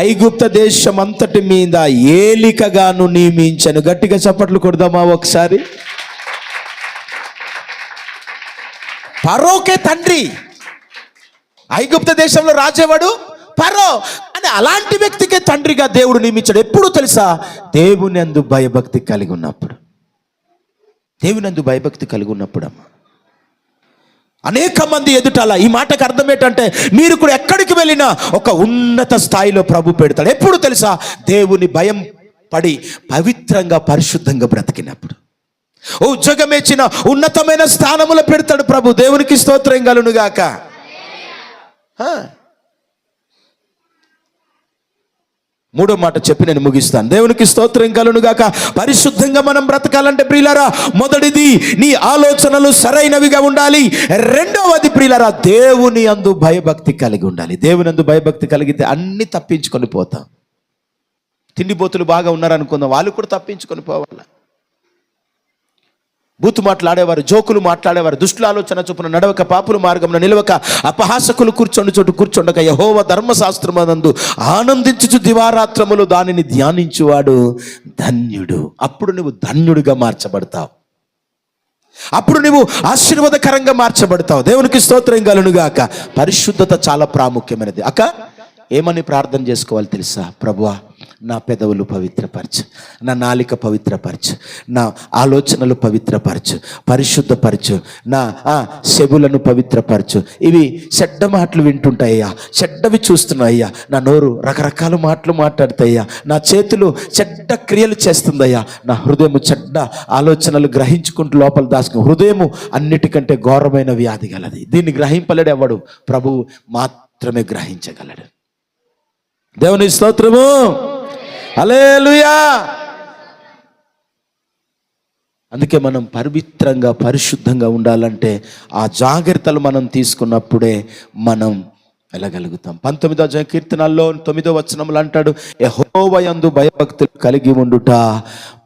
ఐగుప్త దేశం అంతటి మీద ఏలికగాను నియమించను. గట్టిగా చప్పట్లు కొడదామా ఒకసారి. ఫరోకే తండ్రి, ఐగుప్త దేశంలో రాజేవాడు ఫరో అని అలాంటి వ్యక్తికే తండ్రిగా దేవుడు నియమించాడు. ఎప్పుడు తెలుసా? దేవునందు భయభక్తి కలిగి ఉన్నప్పుడు. దేవునందు భయభక్తి కలిగి ఉన్నప్పుడు అమ్మా. అనేక మంది ఎదుటాల ఈ మాటకు అర్థం ఏంటంటే మీరు కూడా ఎక్కడికి వెళ్ళినా ఒక ఉన్నత స్థాయిలో ప్రభు పెడతాడు. ఎప్పుడు తెలుసా? దేవుని భయం పడి పవిత్రంగా పరిశుద్ధంగా బ్రతికినప్పుడు. ఉద్యోగం ఇచ్చిన ఉన్నతమైన స్థానములో పెడతాడు ప్రభు. దేవునికి స్తోత్రం కలుగునుగాక. మూడో మాట చెప్పి నేను ముగిస్తాను. దేవునికి స్తోత్రం కలుగునుగాక. పరిశుద్ధంగా మనం బ్రతకాలంటే ప్రియులారా, మొదటిది నీ ఆలోచనలు సరైనవిగా ఉండాలి. రెండవది ప్రియులారా, దేవుని యందు భయభక్తి కలిగి ఉండాలి. దేవుని యందు భయభక్తి కలిగితే అన్ని తప్పించుకొని పోతాం. తిండిపోతులు బాగా ఉన్నారనుకుందాం, వాళ్ళు కూడా తప్పించుకొని పోవాలి. బూతు మాట్లాడేవారు, జోకులు మాట్లాడేవారు, దుష్టుల ఆలోచన చొప్పున నడవక, పాపుల మార్గంలో నిలవక, అపహాసకులు కూర్చొని చోటు కూర్చుండక, యెహోవా ధర్మశాస్త్రమునందు ఆనందించుచు దివారాత్రములు దానిని ధ్యానించువాడు ధన్యుడు. అప్పుడు నువ్వు ధన్యుడిగా మార్చబడతావు. అప్పుడు నువ్వు ఆశీర్వాదకరంగా మార్చబడతావు. దేవునికి స్తోత్రం కలుగునుగాక. పరిశుద్ధత చాలా ప్రాముఖ్యమైనది. అక్క ఏమని ప్రార్థన చేసుకోవాలి తెలుసా? ప్రభువా, నా పెదవులు పవిత్రపరచు, నా నాలిక పవిత్రపరచు, నా ఆలోచనలు పవిత్రపరచు, పరిశుద్ధపరచు, నా చెవులను పవిత్రపరచు. ఇవి చెడ్డ మాటలు వింటుంటాయ్యా, చెడ్డవి చూస్తున్నాయ్యా, నా నోరు రకరకాల మాటలు మాట్లాడుతాయ్యా, నా చేతులు చెడ్డ క్రియలు చేస్తుందయ్యా, నా హృదయము చెడ్డ ఆలోచనలు గ్రహించుకుంటూ లోపల దాచుకుని, హృదయము అన్నిటికంటే ఘోరమైన వ్యాధి గలది. దీన్ని గ్రహింపలేడు ఎవడు? ప్రభువు మాత్రమే గ్రహించగలడు. దేవుని స్తోత్రము, హల్లెలూయా. అందుకే మనం పవిత్రంగా పరిశుద్ధంగా ఉండాలంటే ఆ జాగ్రత్తలు మనం తీసుకున్నప్పుడే మనం వెళ్ళగలుగుతాం. 19వ కీర్తనల్లో 9వ వచనంలో అంటాడు, యెహోవా యందు భయభక్తులు కలిగి ఉండుట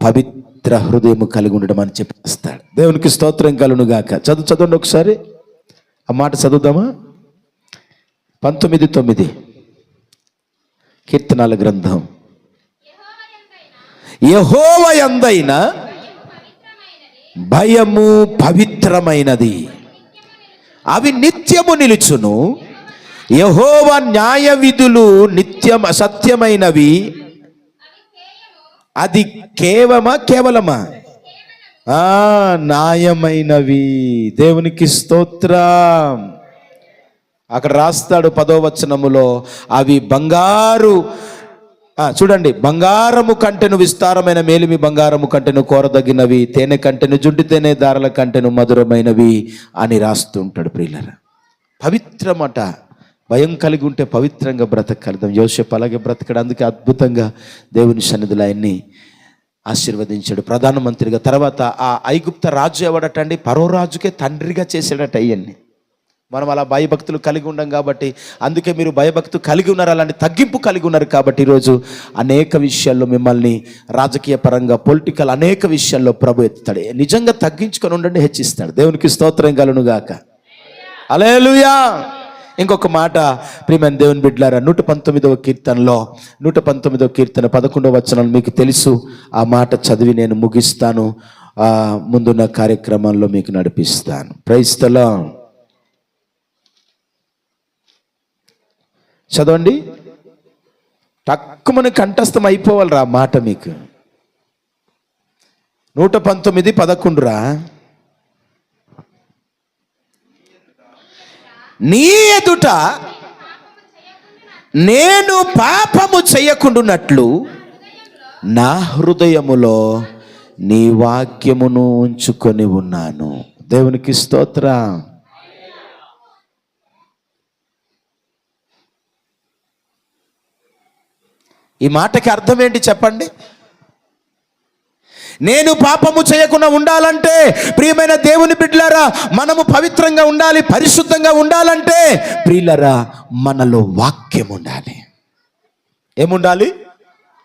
పవిత్ర హృదయము కలిగి ఉండడం అని చెప్పేస్తాడు. దేవునికి స్తోత్రం కలుగునుగాక. చదవండి ఒకసారి ఆ మాట చదువుదామా? 19:9 కీర్తనల గ్రంథం. యెహోవా యందైన భయము పవిత్రమైనది, అవి నిత్యము నిలుచును. యెహోవా న్యాయ విధులు నిత్యం సత్యమైనవి, అది కేవలమా న్యాయమైనవి. దేవునికి స్తోత్రం. అక్కడ రాస్తాడు 10వ వచనములో, అవి బంగారు, చూడండి, బంగారము కంటెను విస్తారమైన మేలిమి బంగారము కంటెను కోరదగినవి, తేనె కంటెను జుంటి తేనె దారల కంటెను మధురమైనవి అని రాస్తుంటాడు. ప్రియులారా, పవిత్రమట. భయం కలిగి ఉంటే పవిత్రంగా బ్రతకగలుగుతాం. యోసేపు అలాగే బ్రతకడు. అందుకే అద్భుతంగా దేవుని సన్నిధిలో ఆయన్ని ఆశీర్వదించాడు ప్రధానమంత్రిగా. తర్వాత ఆ ఐగుప్త రాజు ఎవడటండి? ఫరో రాజుకే తండ్రిగా చేసాడట అయ్యన్ని. మనం అలా భయభక్తులు కలిగి ఉండం కాబట్టి, అందుకే మీరు భయభక్తులు కలిగి ఉన్నారు, అలాంటి తగ్గింపు కలిగి ఉన్నారు కాబట్టి ఈరోజు అనేక విషయాల్లో మిమ్మల్ని రాజకీయ పరంగా, పొలిటికల్ అనేక విషయాల్లో ప్రభు ఎత్తుతాడు. నిజంగా తగ్గించుకొని ఉండండి, హెచ్చిస్తాడు. దేవునికి స్తోత్రం కలుగునుగాక. హల్లెలూయా. ఇంకొక మాట ప్రియమైన దేవుని బిడ్డలారా, 119వ కీర్తనలో 119వ కీర్తన 11వ వచనం మీకు తెలుసు. ఆ మాట చదివి నేను ముగిస్తాను. ముందున్న కార్యక్రమాల్లో మీకు నడిపిస్తాను. Praise the Lord. చదవండి. తక్కువని కంఠస్థం అయిపోవాలిరా మాట మీకు. 119:11 నీ ఎదుట నేను పాపము చేయకుండునట్లు నా హృదయములో నీ వాక్యమును ఉంచుకొని ఉన్నాను. దేవునికి స్తోత్రం. ఈ మాటకి అర్థం ఏంటి చెప్పండి? నేను పాపము చేయకుండా ఉండాలంటే, ప్రియమైన దేవుని బిడ్డలారా, మనము పవిత్రంగా ఉండాలి, పరిశుద్ధంగా ఉండాలంటే ప్రియులారా మనలో వాక్యం ఉండాలి. ఏముండాలి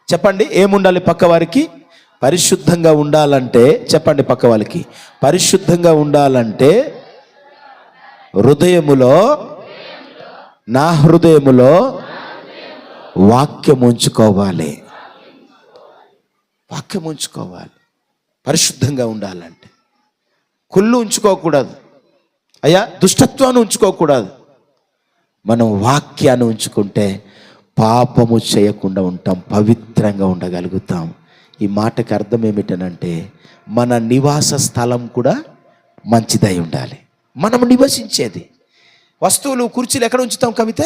చెప్పండి? ఏముండాలి? పక్కవారికి పరిశుద్ధంగా ఉండాలంటే చెప్పండి, పక్క వాళ్ళకి పరిశుద్ధంగా ఉండాలంటే హృదయములో, నా హృదయములో వాక్యం ఉంచుకోవాలి. వాక్యం ఉంచుకోవాలి. పరిశుద్ధంగా ఉండాలంటే కుళ్ళు ఉంచుకోకూడదు అయ్యా, దుష్టత్వాన్ని ఉంచుకోకూడదు. మనం వాక్యాన్ని ఉంచుకుంటే పాపము చేయకుండా ఉంటాం, పవిత్రంగా ఉండగలుగుతాం. ఈ మాటకి అర్థం ఏమిటనంటే మన నివాస స్థలం కూడా మంచిదై ఉండాలి. మనం నివసించేది, వస్తువులు కుర్చీలు ఎక్కడ ఉంచుతాం? కవిత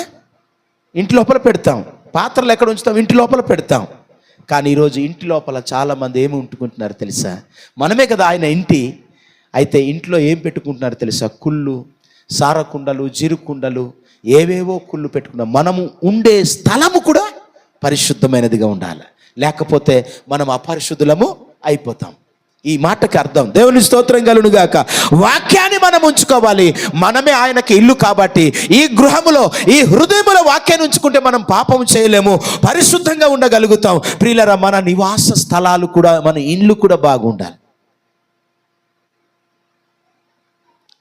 ఇంటి లోపల పెడతాం. పాత్రలు ఎక్కడ ఉంచుతాం? ఇంటి లోపల పెడతాం. కానీ ఈరోజు ఇంటి లోపల చాలామంది ఏమి ఉంటుకుంటున్నారు తెలుసా? మనమే కదా ఆయన ఇంటి. అయితే ఇంట్లో ఏం పెట్టుకుంటున్నారు తెలుసా? కుళ్ళు, సారకుండలు, జీరుకుండలు, ఏవేవో కుళ్ళు పెట్టుకున్నాం. మనము ఉండే స్థలము కూడా పరిశుద్ధమైనదిగా ఉండాలి, లేకపోతే మనం అపరిశుద్ధులము అయిపోతాం. ఈ మాటకి అర్థం దేవుని స్తోత్రం కలుగునుగాక. వాక్యాన్ని మనం ఉంచుకోవాలి. మనమే ఆయనకి ఇల్లు కాబట్టి ఈ గృహములో, ఈ హృదయములో వాక్యాన్ని ఉంచుకుంటే మనం పాపం చేయలేము, పరిశుద్ధంగా ఉండగలుగుతాం. ప్రియులారా, మన నివాస స్థలాలు కూడా, మన ఇల్లు కూడా బాగుండాలి.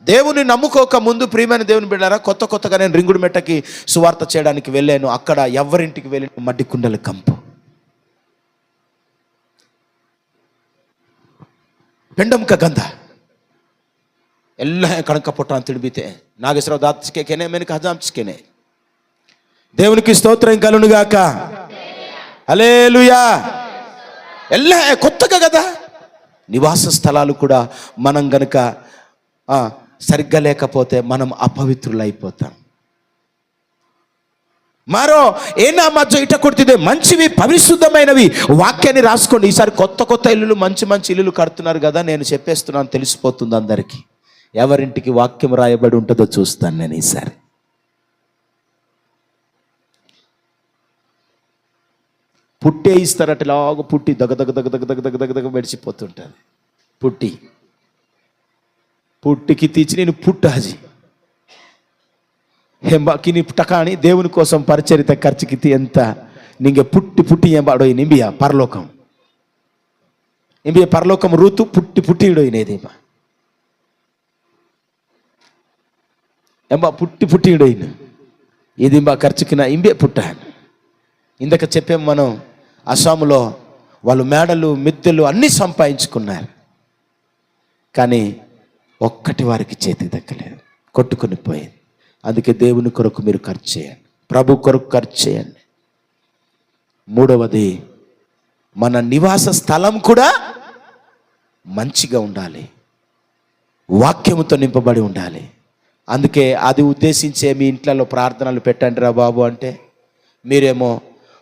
దేవుని నమ్ముకోక ముందు ప్రియమైన దేవుని బిడ్డారా, కొత్తగా నేను రింగుడుమెట్టకి సువార్త చేయడానికి వెళ్ళాను. అక్కడ ఎవరింటికి వెళ్ళి మట్టి కుండల కంపు, పెండంక గంధ. ಎಲ್ಲ ಕಣಕಪುಟ್ಟ ಅಂತ ತಿಳಿಬಿತೆ నాగేశ్వరరావు దాచికేనే మెనక హజాంచికేనే. దేవునికి స్తోత్రం కలుగునుగాక. హల్లెలూయా. ಎಲ್ಲ కొత్తగా కదా. నివాస స్థలాలు కూడా మనం గనుక సరిగ్గా లేకపోతే మనం అపవిత్రులైపోతాం. మరో ఏనా మధ్య ఇట కొడుతుంది మంచివి పరిశుద్ధమైనవి వాక్యాన్ని రాసుకోండి. ఈసారి కొత్త ఇల్లులు మంచి ఇల్లులు కడుతున్నారు కదా, నేను చెప్పేస్తున్నాను, తెలిసిపోతుంది అందరికీ. ఎవరింటికి వాక్యం రాయబడి ఉంటుందో చూస్తాను నేను ఈసారి. పుట్టే ఇస్తారట, ఇలాగ పుట్టి దగ్గ మెడిచిపోతుంటుంది. పుట్టికి తీర్చి నేను పుట్టాజీ ಹೆಂಬಾಕಿನಿ ಟಕಾಣಿ దేవుని కోసం పరిచరిత ఖర్చుకి ఎంత నింగ పుట్టి ఎంబాడో నింబియా పరలోకం ఇంబియ పరలోకం రూతు పుట్టి ఇడోయినేదేమ ఎంబా పుట్టి ఇడోయిన ఇది ఇంబా ఖర్చుకిన ఇంబే పుట్టాను. ఇందాక చెప్పాం మనం, అస్సాంలో వాళ్ళు మేడలు మిద్దెలు అన్నీ సంపాదించుకున్నారు, కానీ ఒక్కటి వారికి చేతికి దక్కలేదు, కొట్టుకుని పోయింది. అందుకే దేవుని కొరకు మీరు ఖర్చు చేయండి, ప్రభు కొరకు ఖర్చు చేయండి. మూడవది, మన నివాస స్థలం కూడా మంచిగా ఉండాలి, వాక్యముతో నింపబడి ఉండాలి. అందుకే అది ఉద్దేశించే మీ ఇంట్లో ప్రార్థనలు పెట్టండి రా బాబు అంటే, మీరేమో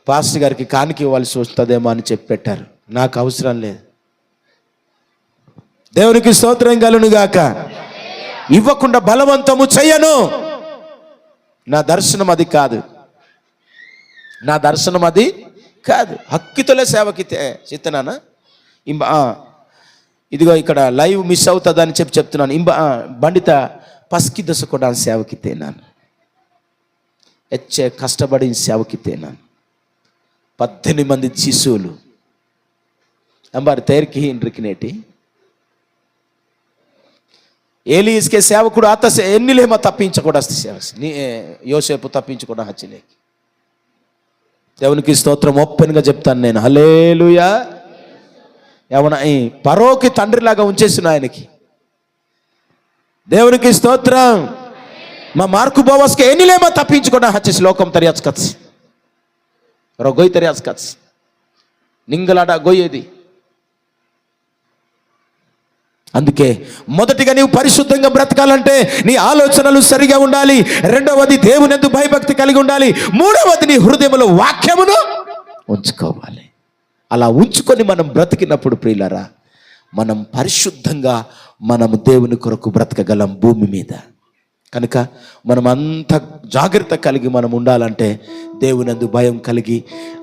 పాస్టర్ గారికి కానుక ఇవ్వాల్సి వస్తుందేమో అని చెప్పి పెట్టారు. నాకు అవసరం లేదు. దేవునికి స్తోత్రం కలుగునుగాక. ఇవ్వకుండా బలవంతము చెయ్యను. నా దర్శనం అది కాదు. హక్కితోలే సేవకితే చిత్తనానా ఇదిగో ఇక్కడ లైవ్ మిస్ అవుతుందని చెప్తున్నాను. బండిత పస్కి దశ కూడా సేవకితే ನಾನು ಹೆಚ್ಚೆ కష్టపడి సేవకితే ನಾನು 18 మంది శిశువులు అంబారు తేరికి ఇండ్రికినేటి ఏలియస్కే సేవకుడు ఆత ఎన్నిలేమో తప్పించకూడదు సేవ యోసేపు తప్పించకూడదు హచ్చిలేకి. దేవునికి స్తోత్రం. ఓపెన్గా చెప్తాను నేను. హల్లెలూయా. ఏమన్నా పరోకి తండ్రిలాగా ఉంచేసిన ఆయనకి. దేవునికి స్తోత్రం. మా మార్కు బోవస్కి ఎన్నిలేమో తప్పించకూడదు హచ్చేసి లోకం తరియాచు కత్సి గొయ్యి తరియాచు కత్సి నింగలాడ గొయ్యేది. అందుకే మొదటిగా నీవు పరిశుద్ధంగా బ్రతకాలంటే నీ ఆలోచనలు సరిగా ఉండాలి. రెండవది దేవునియందు భయభక్తి కలిగి ఉండాలి. మూడవది నీ హృదయంలో వాక్యమును ఉంచుకోవాలి. అలా ఉంచుకొని మనం బ్రతికినప్పుడు ప్రియులారా, మనం పరిశుద్ధంగా మనము దేవుని కొరకు బ్రతకగలం భూమి మీద. కనుక మనం అంత జాగ్రత్త కలిగి మనం ఉండాలంటే దేవునందు భయం కలిగి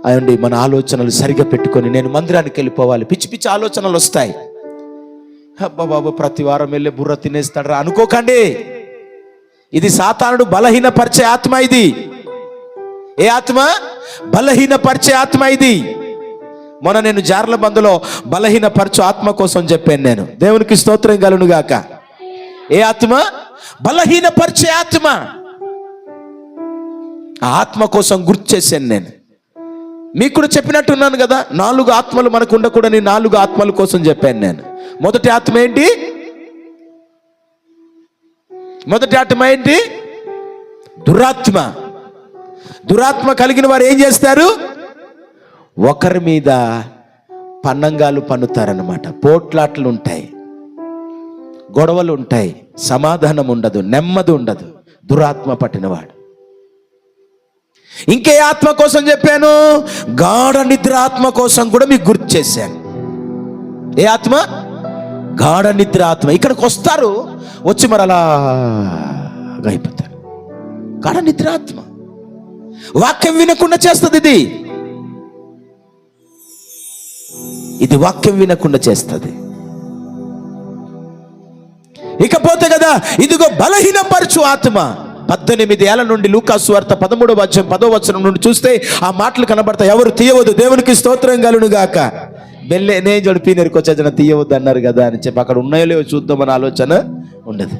అయ్యండి, మన ఆలోచనలు సరిగా పెట్టుకొని నేను మందిరానికి వెళ్ళిపోవాలి. పిచ్చి ఆలోచనలు వస్తాయి. అబ్బా బాబు ప్రతి వారం వెళ్ళే బుర్ర తినేస్తాడరా అనుకోకండి. ఇది సాతానుడు బలహీనపరిచే ఆత్మ. ఇది ఏ ఆత్మ? బలహీనపరిచే ఆత్మ ఇది. మొన్న నేను జార్ల బందులో బలహీనపరచు ఆత్మ కోసం చెప్పాను నేను. దేవునికి స్తోత్రం కలుగునుగాక. ఏ ఆత్మ? బలహీనపరిచే ఆత్మ. ఆ ఆత్మ కోసం గుర్తు చేశాను నేను. మీకు కూడా చెప్పినట్టున్నాను కదా, 4 ఆత్మలు మనకు ఉండకూడని 4 ఆత్మల కోసం చెప్పాను నేను. మొదటి ఆత్మ ఏంటి? దురాత్మ. దురాత్మ కలిగిన వారు ఏం చేస్తారు? ఒకరి మీద పన్నంగాలు పన్నుతారన్నమాట. పోట్లాట్లు ఉంటాయి, గొడవలు ఉంటాయి, సమాధానం ఉండదు, నెమ్మది ఉండదు. దురాత్మ పట్టినవాడు. ఇంకే ఆత్మ కోసం చెప్పాను? గాఢ నిద్ర ఆత్మ కోసం కూడా మీకు గుర్తు చేశాను. ఏ ఆత్మ? గాఢ నిద్ర ఆత్మ. ఇక్కడికి వస్తారు, వచ్చి మరి అలా అయిపోతారు. గాఢ నిద్ర ఆత్మ వాక్యం వినకుండా చేస్తుంది. ఇది వాక్యం వినకుండా చేస్తుంది. ఇకపోతే కదా ఇదిగో బలహీనపరచు ఆత్మ. 18 ఏళ్ల నుండి లూకాసు వార్త 13వ అధ్యాయం 10వ వచనం నుండి చూస్తే ఆ మాటలు కనబడతాయి. ఎవరు తీయవద్దు. దేవునికి స్తోత్రం కలుగునుగాక. బెల్లే జడిపి నెరుకొచ్చిన తీయవద్దు అన్నారు కదా అని చెప్పి అక్కడ ఉన్నాయో లేవో చూద్దామని ఆలోచన ఉండదు.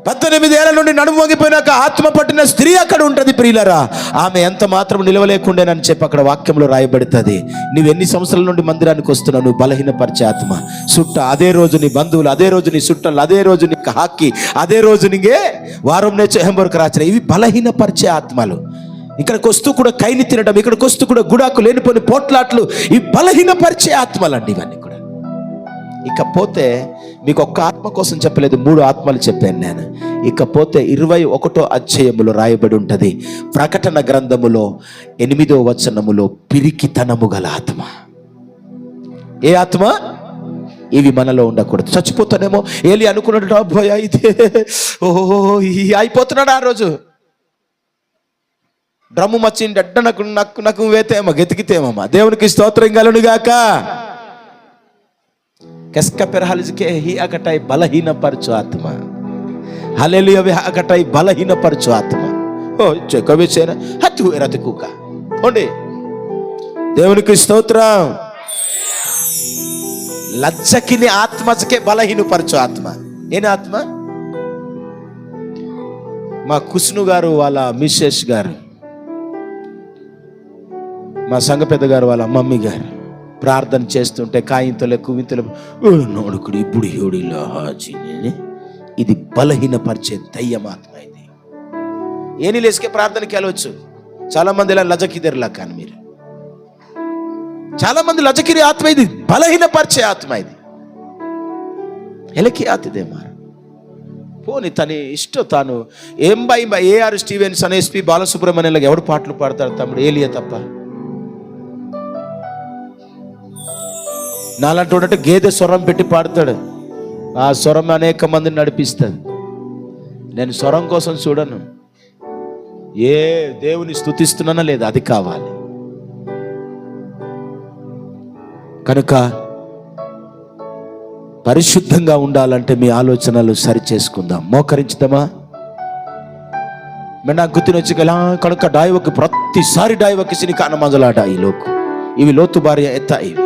18 ఏళ్ల నుండి నడుము వంగిపోయినాక ఆత్మ పట్టిన స్త్రీ అక్కడ ఉంటుంది ప్రియులరా. ఆమె ఎంత మాత్రం నిలవలేకుండేనని చెప్పి అక్కడ వాక్యంలో రాయబడుతుంది. నువ్వు ఎన్ని సంవత్సరాల నుండి మందిరానికి వస్తున్నావు, నువ్వు బలహీనపరిచే ఆత్మ. సుట్ట అదే రోజు నీ బంధువులు, అదే రోజు నీ చుట్టాలు, అదే రోజు నీ హాకీ, అదే రోజు నీకే వారం నేర్చే హెంబర్కి రాచిన, ఇవి బలహీనపరిచే ఆత్మలు. ఇక్కడికి వస్తూ కూడా కైని తినడం, ఇక్కడికి వస్తూ కూడా గుడాకు లేనిపోని పోట్లాట్లు, ఇవి బలహీనపరిచే ఆత్మలండి ఇవన్నీ కూడా. ఇకపోతే మీకు ఒక్క ఆత్మ కోసం చెప్పలేదు, 3 ఆత్మలు చెప్పాను నేను. ఇకపోతే 21వ అధ్యాయములో రాయబడి ఉంటుంది, ప్రకటన గ్రంథములో 8వ వచనములో, పిరికితనము గల ఆత్మ. ఏ ఆత్మ? ఇవి మనలో ఉండకూడదు. చచ్చిపోతానేమో ఏలి అనుకున్నాడు, అబ్బాయి అయితే ఓహో అయిపోతున్నాడు. ఆ రోజు డ్రమ్ము మచ్చిండి అడ్డ నాకు వేతేమో గెతికితేమమ్మా. దేవునికి స్తోత్రం కలుగుగాక. కెస్క పెరహాలికే హి అగటై బలహీనపరచు ఆత్మ. హల్లెలూయా. అగటై బలహీనపరచు ఆత్మ. ఓ చెకవేసేన హత్తు ఎరతికుక ఓండి. దేవునికి స్తోత్రం. లజ్జకిని ఆత్మకే బలహీనపరచు ఆత్మ. ఏనా ఆత్మ? మా కుష్ణు గారు వాళ్ళ మిస్సెస్ గారు, మా సంఘ పెద్ద గారు వాళ్ళ మమ్మీ గారు ప్రార్థన చేస్తుంటే కాయింతలే కువింతలు నోడుకుడు ఇప్పుడు ఎవడిలో ఇది బలహీనపరిచే దయ్యమాత్మ. ఇది ఏని లేసుకే ప్రార్థనకి వెళ్ళవచ్చు. చాలా మంది ఇలా లజకిదర్లా, కానీ మీరు చాలా మంది లజకిరి ఆత్మ, ఇది బలహీనపరిచే ఆత్మ. ఇది ఎలకి ఆతిదే మారు పోని తన ఇష్టం. తాను ఏం బై ఏఆర్ స్టీవెన్స్ అని ఎస్పి బాలసుబ్రహ్మణ్యం ఎవడు పాటలు పాడతాడు తమ్ముడు? ఏలియా తప్ప. నాలంటూ ఉంటే గేదె స్వరం పెట్టి పాడతాడు. ఆ స్వరం అనేక మందిని నడిపిస్తుంది. నేను స్వరం కోసం చూడను, ఏ దేవుని స్తుతిస్తున్నానా లేదా అది కావాలి. కనుక పరిశుద్ధంగా ఉండాలంటే మీ ఆలోచనలు సరి చేసుకుందాం. మోకరించుదామా? मैं गुत्ती వచ్చి కనుక డాయివకి ప్రతిసారి డాయివకి సిని కాన మంజలాట ఈ లోకు ఇవి లోతు భార్య ఎత్త ఇవి